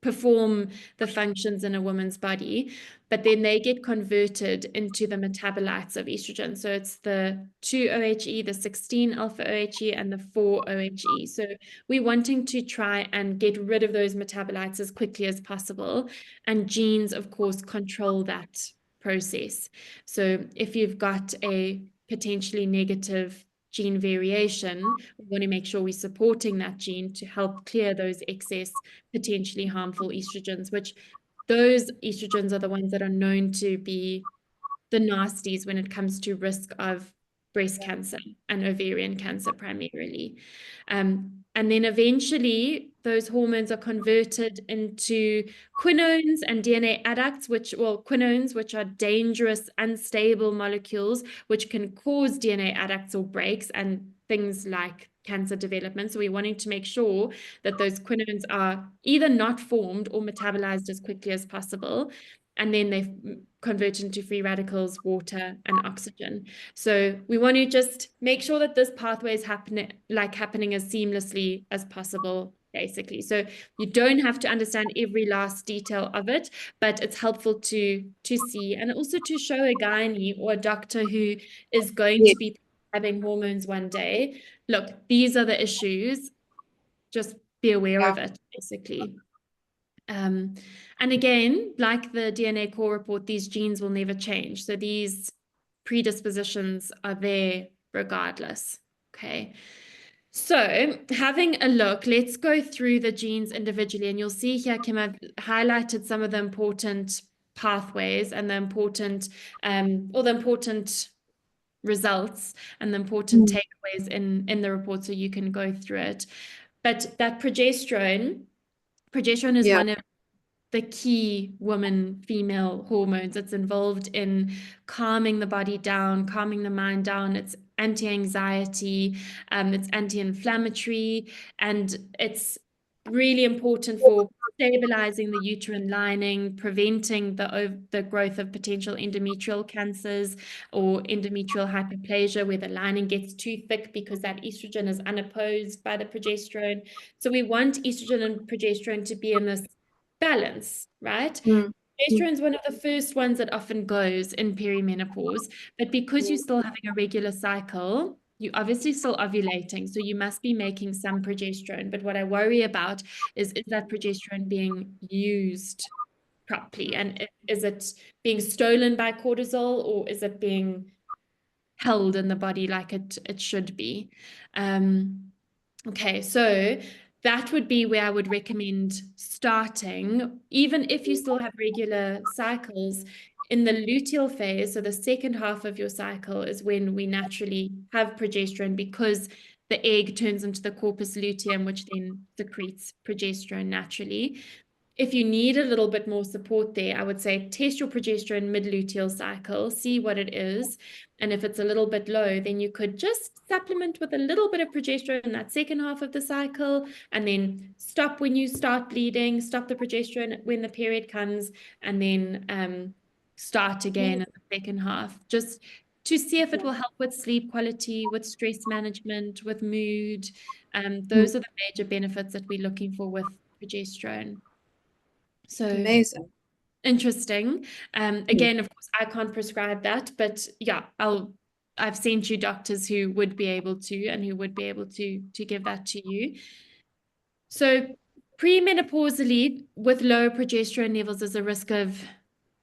perform the functions in a woman's body, but then they get converted into the metabolites of estrogen. So it's the 2-OHE, the 16-alpha-OHE, and the 4-OHE. So we're wanting to try and get rid of those metabolites as quickly as possible. And genes, of course, control that process. So if you've got a potentially negative gene variation, we want to make sure we're supporting that gene to help clear those excess potentially harmful estrogens, which those estrogens are the ones that are known to be the nasties when it comes to risk of breast cancer and ovarian cancer primarily. And then eventually those hormones are converted into quinones and DNA adducts, quinones, which are dangerous, unstable molecules, which can cause DNA adducts or breaks and things like cancer development. So we're wanting to make sure that those quinones are either not formed or metabolized as quickly as possible. And then they convert into free radicals, water, and oxygen. So we want to just make sure that this pathway is happening as seamlessly as possible, basically. So you don't have to understand every last detail of it, but it's helpful to see, and also to show a gynae or a doctor who is going to be having hormones one day. Look, these are the issues. Just be aware of it, basically. And again, like the DNA core report, these genes will never change. So these predispositions are there regardless. Okay. So having a look, let's go through the genes individually. And you'll see here, Kim, I've highlighted some of the important pathways and the important, or the important results and the important takeaways in the report, so you can go through it. But that progesterone is Yeah. one of the key woman female hormones. It's involved in calming the body down, calming the mind down. It's anti-anxiety, it's anti-inflammatory, and it's really important for stabilizing the uterine lining, preventing the growth of potential endometrial cancers or endometrial hyperplasia, where the lining gets too thick because that estrogen is unopposed by the progesterone. So we want estrogen and progesterone to be in this balance, right? Mm. Progesterone is one of the first ones that often goes in perimenopause, but because you're still having a regular cycle, you're obviously still ovulating, so you must be making some progesterone. But what I worry about is that progesterone being used properly? And is it being stolen by cortisol, or is it being held in the body like it should be? Okay, so that would be where I would recommend starting, even if you still have regular cycles. In the luteal phase, so the second half of your cycle, is when we naturally have progesterone, because the egg turns into the corpus luteum, which then secretes progesterone naturally. If you need a little bit more support there, I would say test your progesterone mid-luteal cycle, see what it is. And if it's a little bit low, then you could just supplement with a little bit of progesterone in that second half of the cycle, and then stop when you start bleeding, stop the progesterone when the period comes, and then start again in the second half, just to see if it will help with sleep quality, with stress management, with mood. Those are the major benefits that we're looking for with progesterone. So Amazing. interesting. Again, of course, I can't prescribe that, but yeah, I've sent you doctors who would be able to, and who would be able to give that to you. So premenopausally, with low progesterone levels, there's a risk of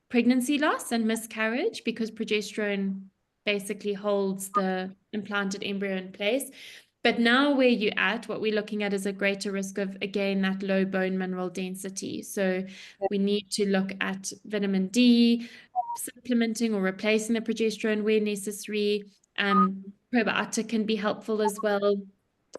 pregnancy loss and miscarriage, because progesterone basically holds the implanted embryo in place. But now where you're at, what we're looking at is a greater risk of, again, that low bone mineral density. So we need to look at vitamin D, supplementing or replacing the progesterone where necessary. Probiotic can be helpful as well.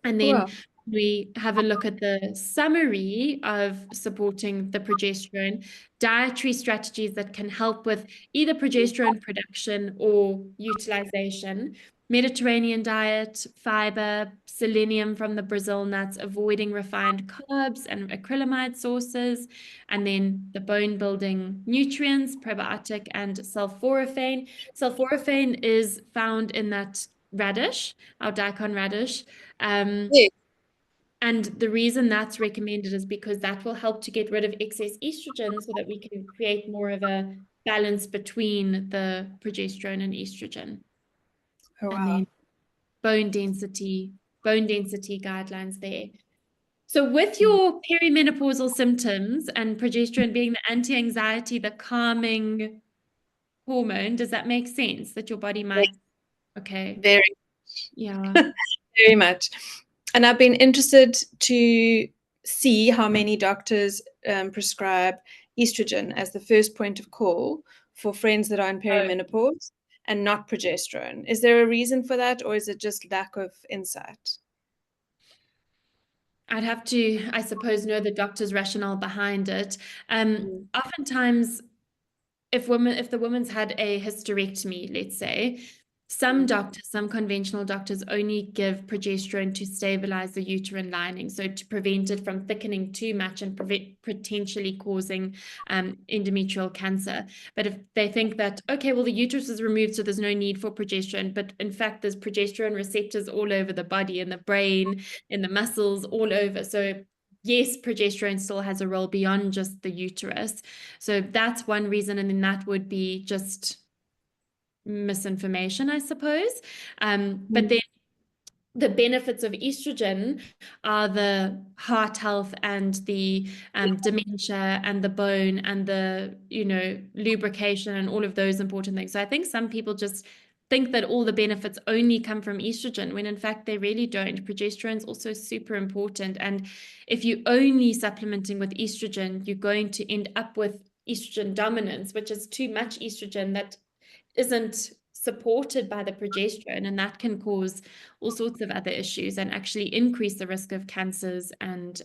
And then Wow. we have a look at the summary of supporting the progesterone, dietary strategies that can help with either progesterone production or utilization. Mediterranean diet, fiber, selenium from the Brazil nuts, avoiding refined carbs and acrylamide sources, and then the bone building nutrients, probiotic and sulforaphane. Sulforaphane is found in that radish, our daikon radish. Yeah. And the reason that's recommended is because that will help to get rid of excess estrogen, so that we can create more of a balance between the progesterone and estrogen. Oh, And wow. then bone density guidelines there. So with your perimenopausal symptoms and progesterone being the anti-anxiety, the calming hormone, does that make sense that your body might? Okay. Very, Yeah. very much. And I've been interested to see how many doctors prescribe estrogen as the first point of call for friends that are in Oh, perimenopause and not progesterone. Is there a reason for that, or is it just lack of insight? I'd have to, I suppose, know the doctor's rationale behind it. Mm. Oftentimes, if the woman's had a hysterectomy, let's say, some Mm. doctors, some conventional doctors, only give progesterone to stabilize the uterine lining, so to prevent it from thickening too much and potentially causing endometrial cancer. But if they think that, okay, well, the uterus is removed, so there's no need for progesterone, but in fact, there's progesterone receptors all over the body, in the brain, in the muscles, all over. So yes, progesterone still has a role beyond just the uterus. So that's one reason. And then that would be just misinformation, I suppose. But then the benefits of estrogen are the heart health and the dementia and the bone and the, lubrication and all of those important things. So I think some people just think that all the benefits only come from estrogen, when in fact they really don't. Progesterone is also super important. And if you're only supplementing with estrogen, you're going to end up with estrogen dominance, which is too much estrogen that isn't supported by the progesterone, and that can cause all sorts of other issues and actually increase the risk of cancers and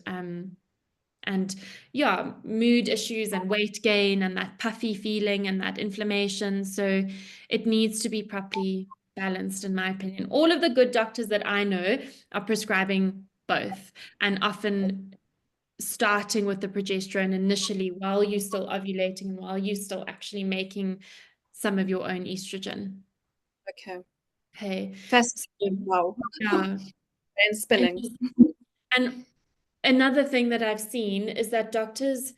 yeah, mood issues and weight gain and that puffy feeling and that inflammation. So it needs to be properly balanced, in my opinion. All of the good doctors that I know are prescribing both, and often starting with the progesterone initially while you're still ovulating and while you're still actually making some of your own estrogen. Okay. Okay. Fascinating. So, Wow. yeah. And spinning. And another thing that I've seen is that doctors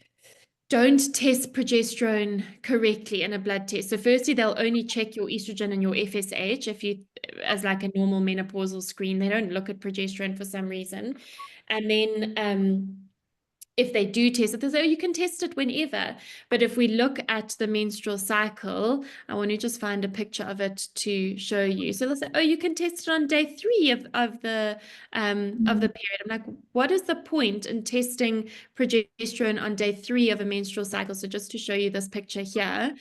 don't test progesterone correctly in a blood test. So firstly, they'll only check your estrogen and your FSH if you, as like a normal menopausal screen. They don't look at progesterone for some reason. And then if they do test it, they say, oh, you can test it whenever. But if we look at the menstrual cycle, I want to just find a picture of it to show you. So they'll say, oh, you can test it on day 3 of the period. I'm like, what is the point in testing progesterone on day 3 of a menstrual cycle? So just to show you this picture here,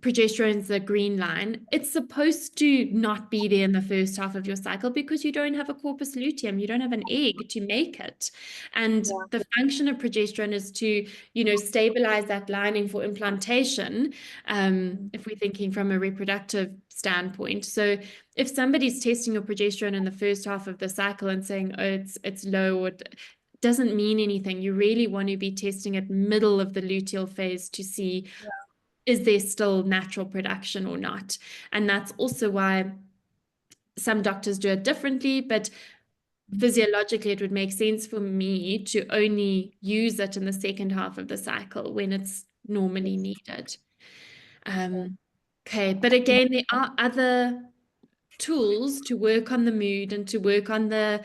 progesterone is the green line. It's supposed to not be there in the first half of your cycle because you don't have a corpus luteum. You don't have an egg to make it. And Yeah. the function of progesterone is to, stabilize that lining for implantation, if we're thinking from a reproductive standpoint. So if somebody's testing your progesterone in the first half of the cycle and saying, oh, it's low, or it doesn't mean anything. You really want to be testing it middle of the luteal phase to see, is there still natural production or not? And that's also why some doctors do it differently, but physiologically it would make sense for me to only use it in the second half of the cycle when it's normally needed. Okay, but again, there are other tools to work on the mood and to work on the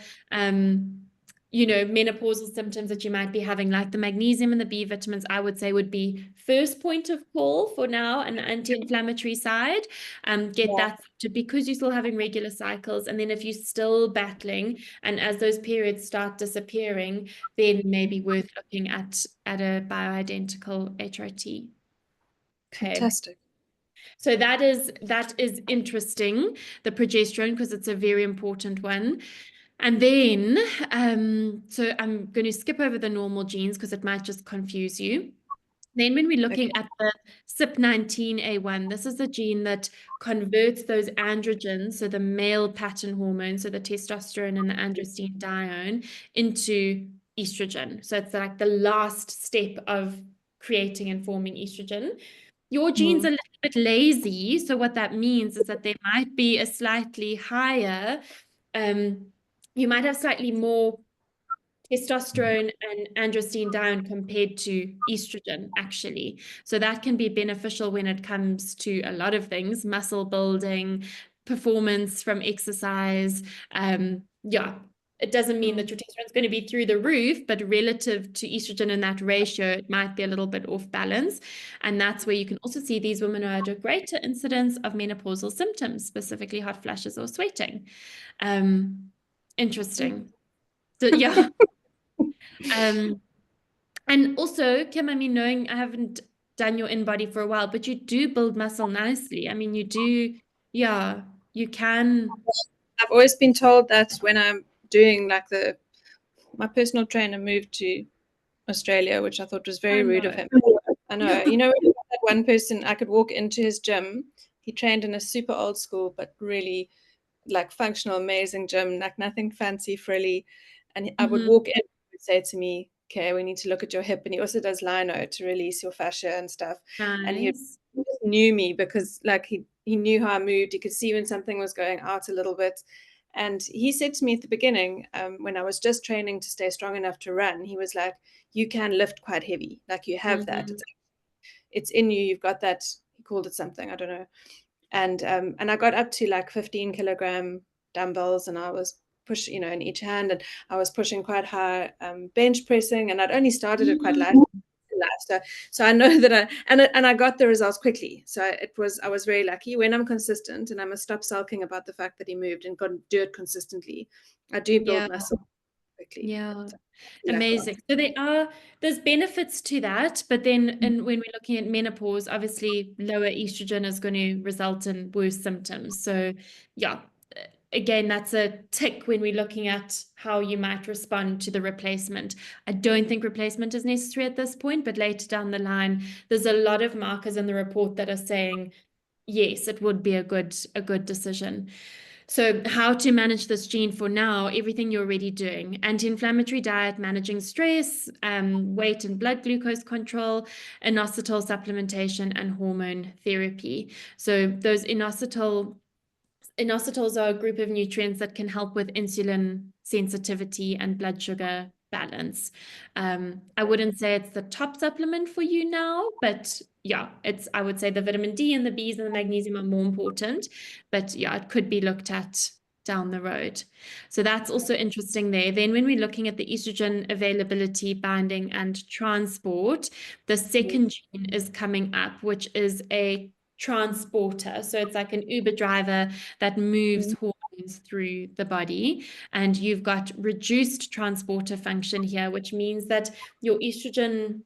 menopausal symptoms that you might be having, like the magnesium and the B vitamins. I would say would be first point of call for now, an anti-inflammatory side. Get Yeah. that to, because you're still having regular cycles, and then if you're still battling and as those periods start disappearing, then maybe worth looking at a bioidentical HRT. Okay. Fantastic. So that is interesting, the progesterone, because it's a very important one. And then, so I'm going to skip over the normal genes because it might just confuse you. Then when we're Okay. looking at the CYP19A1, this is the gene that converts those androgens, so the male pattern hormone, so the testosterone and the androstenedione, into estrogen. So it's like the last step of creating and forming estrogen. Your gene's a little bit lazy, so what that means is that there might be a slightly higher, you might have slightly more testosterone and androstenedione compared to estrogen, actually. So that can be beneficial when it comes to a lot of things, muscle building, performance from exercise. Yeah, it doesn't mean that your testosterone is going to be through the roof, but relative to estrogen in that ratio, it might be a little bit off balance. And that's where you can also see these women are at a greater incidence of menopausal symptoms, specifically hot flashes or sweating. Interesting. So, yeah. And also, Kim, I mean, knowing I haven't done your in-body for a while, but you do build muscle nicely. I mean, you do, yeah, you can. I've always been told that when I'm doing like my personal trainer moved to Australia, which I thought was very I rude of know. him. I know. You know, that one person, I could walk into his gym. He trained in a super old school, but really like functional, amazing gym, like nothing fancy, frilly. And I would walk in, he would say to me, okay, we need to look at your hip. And he also does lino to release your fascia and stuff. And Nice. he just knew me because like he knew how I moved. He could see when something was going out a little bit. And he said to me at the beginning, when I was just training to stay strong enough to run, he was like, you can lift quite heavy. Like you have that. It's in you. You've got that. He called it something. I don't know. And I got up to like 15 kilogram dumbbells and I was pushing, in each hand, and I was pushing quite high bench pressing, and I'd only started it quite light. So I know that I got the results quickly. So I was very lucky. When I'm consistent, and I must stop sulking about the fact that he moved and do it consistently, I do build Yeah. muscle quickly. Yeah. So Amazing. So there's benefits to that, but then when we're looking at menopause, obviously lower estrogen is going to result in worse symptoms. So yeah, again, that's a tick when we're looking at how you might respond to the replacement. I don't think replacement is necessary at this point, but later down the line, there's a lot of markers in the report that are saying, yes, it would be a good decision. So how to manage this gene for now, everything you're already doing: anti-inflammatory diet, managing stress, weight and blood glucose control, inositol supplementation, and hormone therapy. So those inositols are a group of nutrients that can help with insulin sensitivity and blood sugar balance. I wouldn't say it's the top supplement for you now, but yeah, I would say the vitamin D and the Bs and the magnesium are more important, but yeah, it could be looked at down the road. So that's also interesting there. Then when we're looking at the estrogen availability, binding, and transport, the second gene is coming up, which is a transporter. So it's like an Uber driver that moves hormones through the body. And you've got reduced transporter function here, which means that your estrogen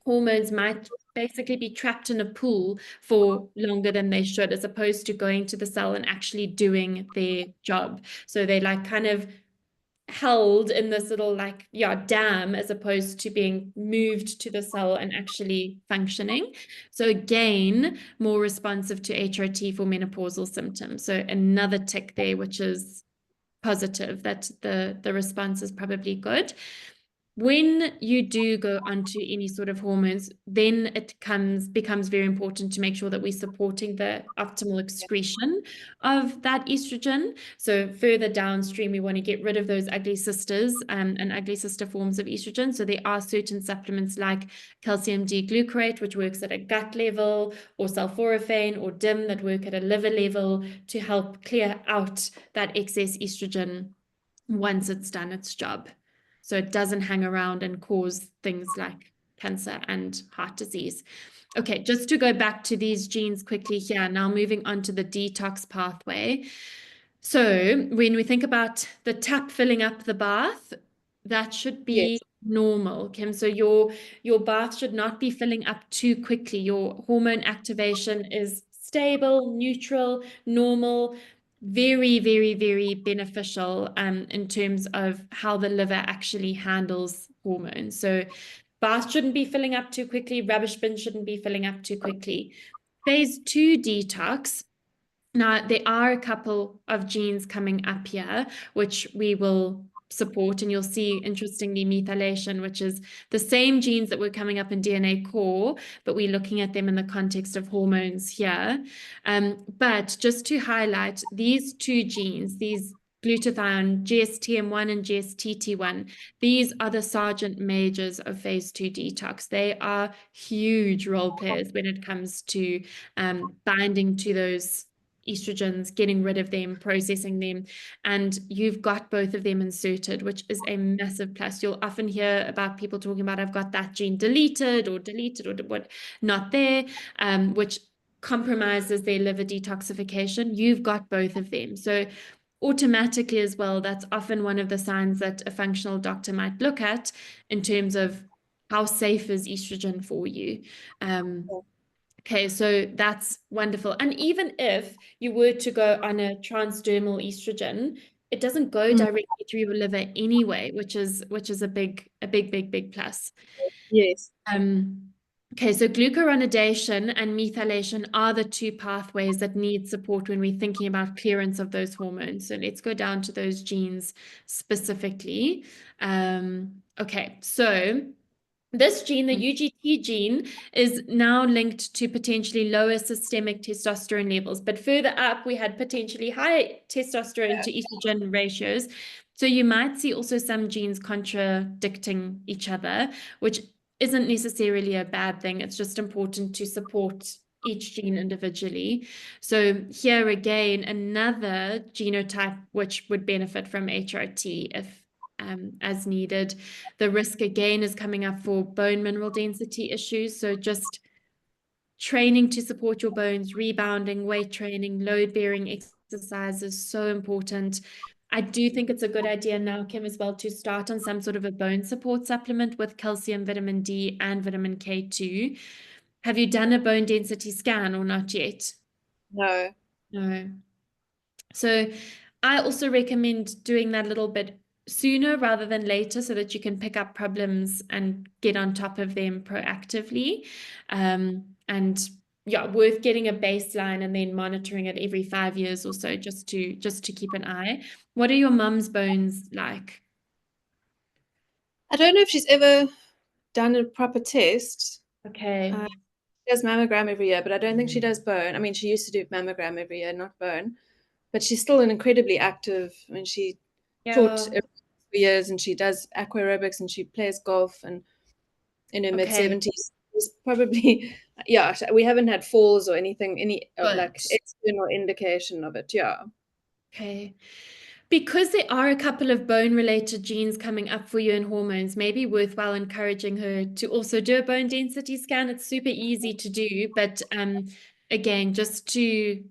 hormones might basically be trapped in a pool for longer than they should, as opposed to going to the cell and actually doing their job. So they like kind of held in this little dam, as opposed to being moved to the cell and actually functioning. So again, more responsive to HRT for menopausal symptoms. So another tick there, which is positive, that the response is probably good. When you do go onto any sort of hormones, then it becomes very important to make sure that we're supporting the optimal excretion of that estrogen. So further downstream, we want to get rid of those ugly sisters and ugly sister forms of estrogen. So there are certain supplements like calcium D-glucarate, which works at a gut level, or sulforaphane or DIM that work at a liver level to help clear out that excess estrogen once it's done its job. So it doesn't hang around and cause things like cancer and heart disease. Okay, just to go back to these genes quickly here, now moving on to the detox pathway. So when we think about the tap filling up the bath, that should be yes. normal, Kim. So your bath should not be filling up too quickly. Your hormone activation is stable, neutral, normal, very, very, very beneficial in terms of how the liver actually handles hormones. So bath shouldn't be filling up too quickly, rubbish bin shouldn't be filling up too quickly. Phase 2 detox. Now, there are a couple of genes coming up here, which we will support, and you'll see, interestingly, methylation, which is the same genes that were coming up in DNA core, but we're looking at them in the context of hormones here. But just to highlight, these two genes, these glutathione, GSTM1 and GSTT1, these are the sergeant majors of phase 2 detox. They are huge role players when it comes to binding to those estrogens, getting rid of them, processing them, and you've got both of them inserted, which is a massive plus. You'll often hear about people talking about, I've got that gene deleted or what, not there, which compromises their liver detoxification. You've got both of them. So automatically as well, that's often one of the signs that a functional doctor might look at in terms of how safe is estrogen for you. Okay, so that's wonderful. And even if you were to go on a transdermal estrogen, it doesn't go directly through your liver anyway, which is a big plus. Yes. Okay, so glucuronidation and methylation are the two pathways that need support when we're thinking about clearance of those hormones. So let's go down to those genes specifically. Okay, so this gene, the UGT gene, is now linked to potentially lower systemic testosterone levels. But further up, we had potentially high testosterone to estrogen ratios. So you might see also some genes contradicting each other, which isn't necessarily a bad thing. It's just important to support each gene individually. So here again, another genotype which would benefit from HRT if as needed. The risk again is coming up for bone mineral density issues. So just training to support your bones, rebounding, weight training, load bearing exercise is so important. I do think it's a good idea now, Kim, as well, to start on some sort of a bone support supplement with calcium, vitamin D, and vitamin K2. Have you done a bone density scan or not yet? No. No. So I also recommend doing that a little bit sooner rather than later so that you can pick up problems and get on top of them proactively. And yeah, worth getting a baseline and then monitoring it every 5 years or so just to keep an eye. What are your mum's bones like? I don't know if she's ever done a proper test. Okay. She does mammogram every year, but I don't think she does bone. I mean, she used to do mammogram every year, not bone. But she's still an incredibly active. I mean, she taught Yeah. every years and she does aqua aerobics and she plays golf and in her mid Okay. 70s. It's probably, yeah, we haven't had falls or anything, any Good. like external indication of it. Yeah. Okay. Because there are a couple of bone related genes coming up for you in hormones, maybe worthwhile encouraging her to also do a bone density scan. It's super easy to do, but again, just to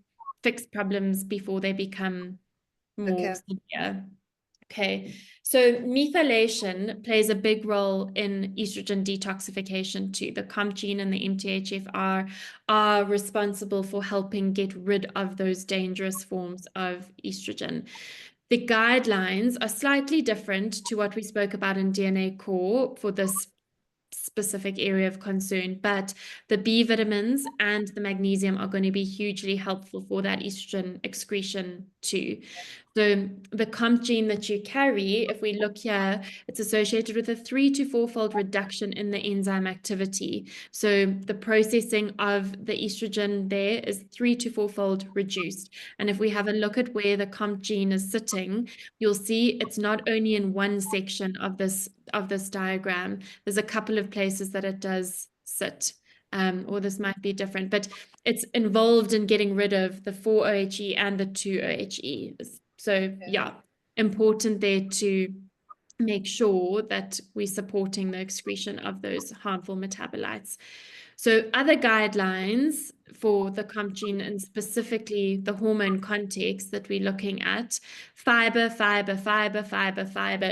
fix problems before they become more Okay. severe. Okay, so methylation plays a big role in estrogen detoxification too. The COMT gene and the MTHFR are responsible for helping get rid of those dangerous forms of estrogen. The guidelines are slightly different to what we spoke about in DNA Core for this specific area of concern, but the B vitamins and the magnesium are going to be hugely helpful for that estrogen excretion too. So the COMT gene that you carry, if we look here, it's associated with a 3 to 4-fold reduction in the enzyme activity. So the processing of the estrogen there is 3 to 4-fold reduced. And if we have a look at where the COMT gene is sitting, you'll see it's not only in one section of this diagram. There's a couple of places that it does sit. Or this might be different, but it's involved in getting rid of the 4-OHE and the 2-OHE. So yeah, important there to make sure that we're supporting the excretion of those harmful metabolites. So other guidelines for the COMT gene and specifically the hormone context that we're looking at, fiber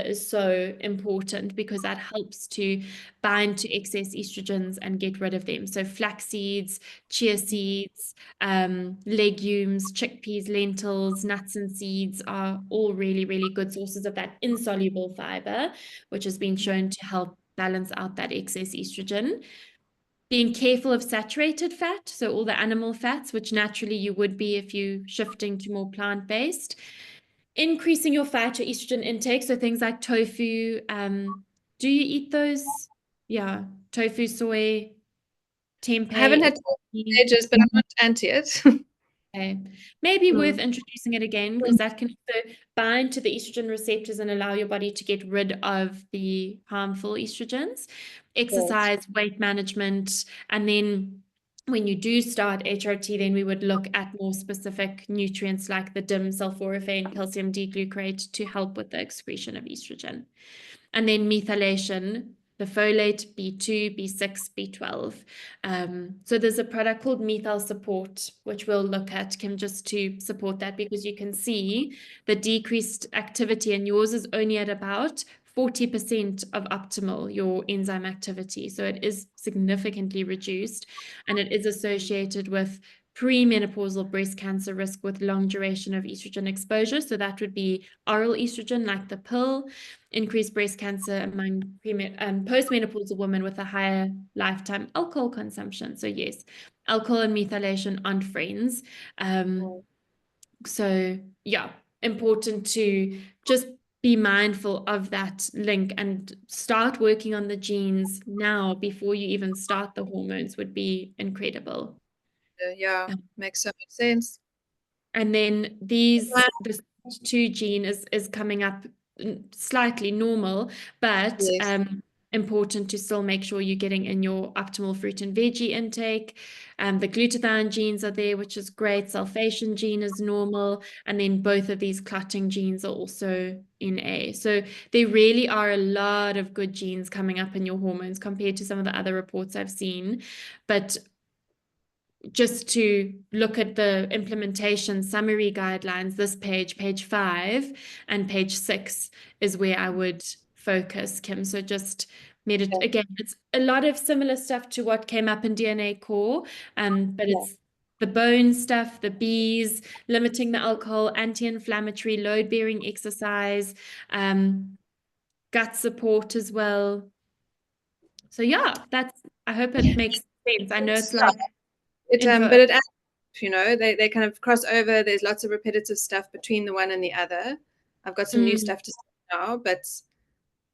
is so important because that helps to bind to excess estrogens and get rid of them. So flax seeds, chia seeds, legumes, chickpeas, lentils, nuts and seeds are all really, really good sources of that insoluble fiber, which has been shown to help balance out that excess estrogen. Being careful of saturated fat, so all the animal fats, which naturally you would be if you're shifting to more plant-based. Increasing your fat or estrogen intake, so things like tofu. Do you eat those? Yeah, tofu, soy, I haven't tempeh. had stages, but I'm not anti it. Okay. Maybe worth Mm, introducing it again because that can also bind to the estrogen receptors and allow your body to get rid of the harmful estrogens. yes. Exercise, weight management, and then when you do start HRT, then we would look at more specific nutrients like the DIM, sulforaphane, calcium D-glucarate to help with the excretion of estrogen. And then methylation, the folate, B2, B6, B12. So there's a product called Methyl Support, which we'll look at, Kim, just to support that because you can see the decreased activity and yours is only at about 40% of optimal, your enzyme activity. So it is significantly reduced and it is associated with premenopausal breast cancer risk with long duration of estrogen exposure. So that would be oral estrogen like the pill, increased breast cancer among postmenopausal women with a higher lifetime alcohol consumption. So yes, alcohol and methylation aren't friends. So yeah, important to just be mindful of that link and start working on the genes now before you even start the hormones would be incredible. Yeah, makes so much sense. And then this 2 gene is coming up slightly normal, but Yes. important to still make sure you're getting in your optimal fruit and veggie intake. The glutathione genes are there, which is great. Sulfation gene is normal. And then both of these clotting genes are also in A. So there really are a lot of good genes coming up in your hormones compared to some of the other reports I've seen. But just to look at the implementation summary guidelines, this page 5 and page 6 is where I would focus, Kim. So just Okay. again, it's a lot of similar stuff to what came up in DNA core, but Yeah. it's the bone stuff, the Bs, limiting the alcohol, anti-inflammatory, load-bearing exercise, gut support as well. So yeah, I hope it makes sense. I know it's like But info. it adds, they kind of cross over. There's lots of repetitive stuff between the one and the other. I've got some new Mm, stuff to say now, but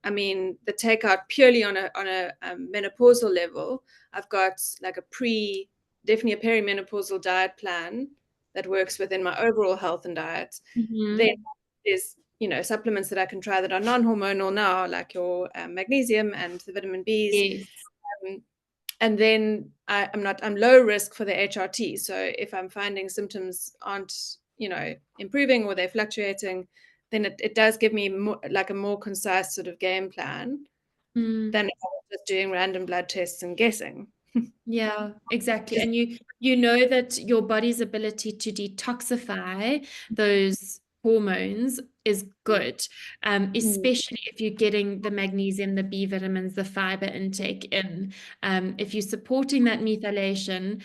I mean, the takeout purely on a menopausal level, I've got like definitely a perimenopausal diet plan that works within my overall health and diet. Then mhm. there's supplements that I can try that are non-hormonal now, like your magnesium and the vitamin Bs. Yes. Um, and then I'm low risk for the HRT. So if I'm finding symptoms aren't improving or they're fluctuating, then it does give me like a more concise sort of game plan Mm, than if I was just doing random blood tests and guessing. yeah, exactly. And you know that your body's ability to detoxify those hormones is good, Mm. especially if you're getting the magnesium, the B vitamins, the fiber intake in. If you're supporting that methylation,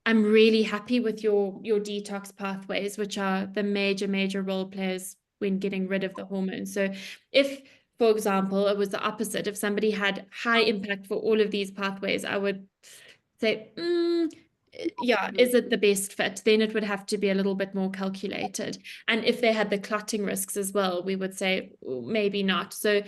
I'm really happy with your detox pathways, which are the major role players when getting rid of the hormones. So if, for example, it was the opposite, if somebody had high impact for all of these pathways, I would say, yeah, is it the best fit? Then it would have to be a little bit more calculated. And if they had the clotting risks as well, we would say maybe not. So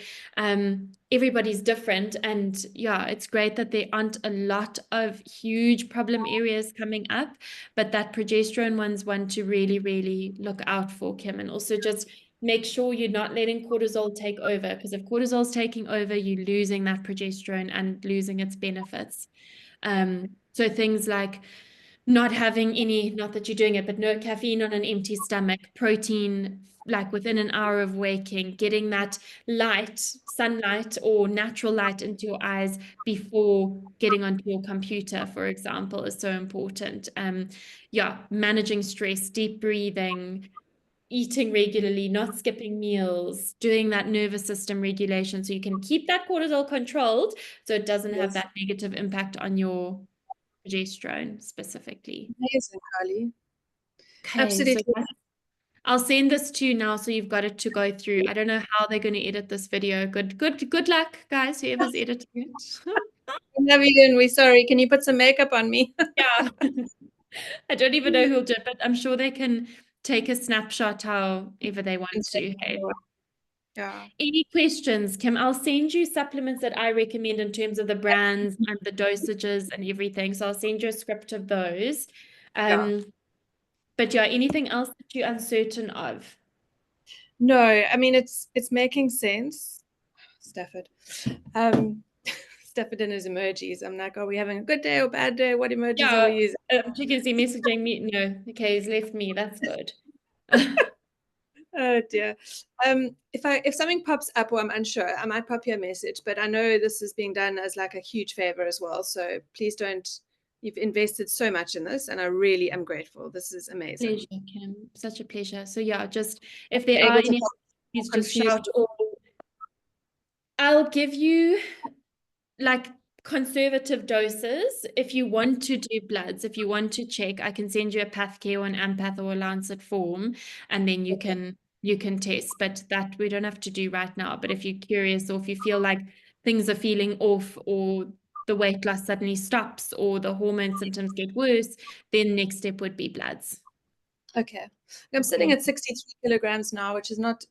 everybody's different. And yeah, it's great that there aren't a lot of huge problem areas coming up, but that progesterone one's one to really look out for, Kim. And also just make sure you're not letting cortisol take over, because if cortisol's taking over, you're losing that progesterone and losing its benefits. So things like not having any, not that you're doing it, but no caffeine on an empty stomach, protein like within an hour of waking, getting that light, sunlight or natural light into your eyes before getting onto your computer, for example, is so important. Yeah, managing stress, deep breathing, eating regularly, not skipping meals, doing that nervous system regulation so you can keep that cortisol controlled so it doesn't have Yes. that negative impact on your progesterone specifically. Amazing, Carly. Okay, so Absolutely. I'll send this to you now so you've got it to go through. I don't know how they're going to edit this video. Good luck, guys, whoever's editing it. Love you, and we sorry. Can you put some makeup on me? Yeah. I don't even know who'll do it, but I'm sure they can take a snapshot however they want to. Hey. Yeah. Any questions, Kim? I'll send you supplements that I recommend in terms of the brands and the dosages and everything. So I'll send you a script of those. Yeah. But yeah, anything else that you're uncertain of? No, I mean it's making sense. Stafford. Um Stafford in his emojis. I'm like, are we having a good day or bad day? What emojis are Yeah, we using? you see messaging me. No, okay, he's left me. That's good. Oh dear. If something pops up or I'm unsure, I might pop you a message, but I know this is being done as like a huge favor as well. So please don't, you've invested so much in this and I really am grateful. This is amazing. Pleasure, Kim. Such a pleasure. So yeah, just if there are Able to any, please just confuse. shout, or I'll give you like conservative doses. If you want to do bloods, if you want to check, I can send you a PathCare or an Ampath or a Lancet form, and then you can test. But that we don't have to do right now. But if you're curious, or if you feel like things are feeling off, or the weight loss suddenly stops, or the hormone symptoms get worse, then next step would be bloods. Okay. I'm sitting Okay. at 63 kilograms now, which is not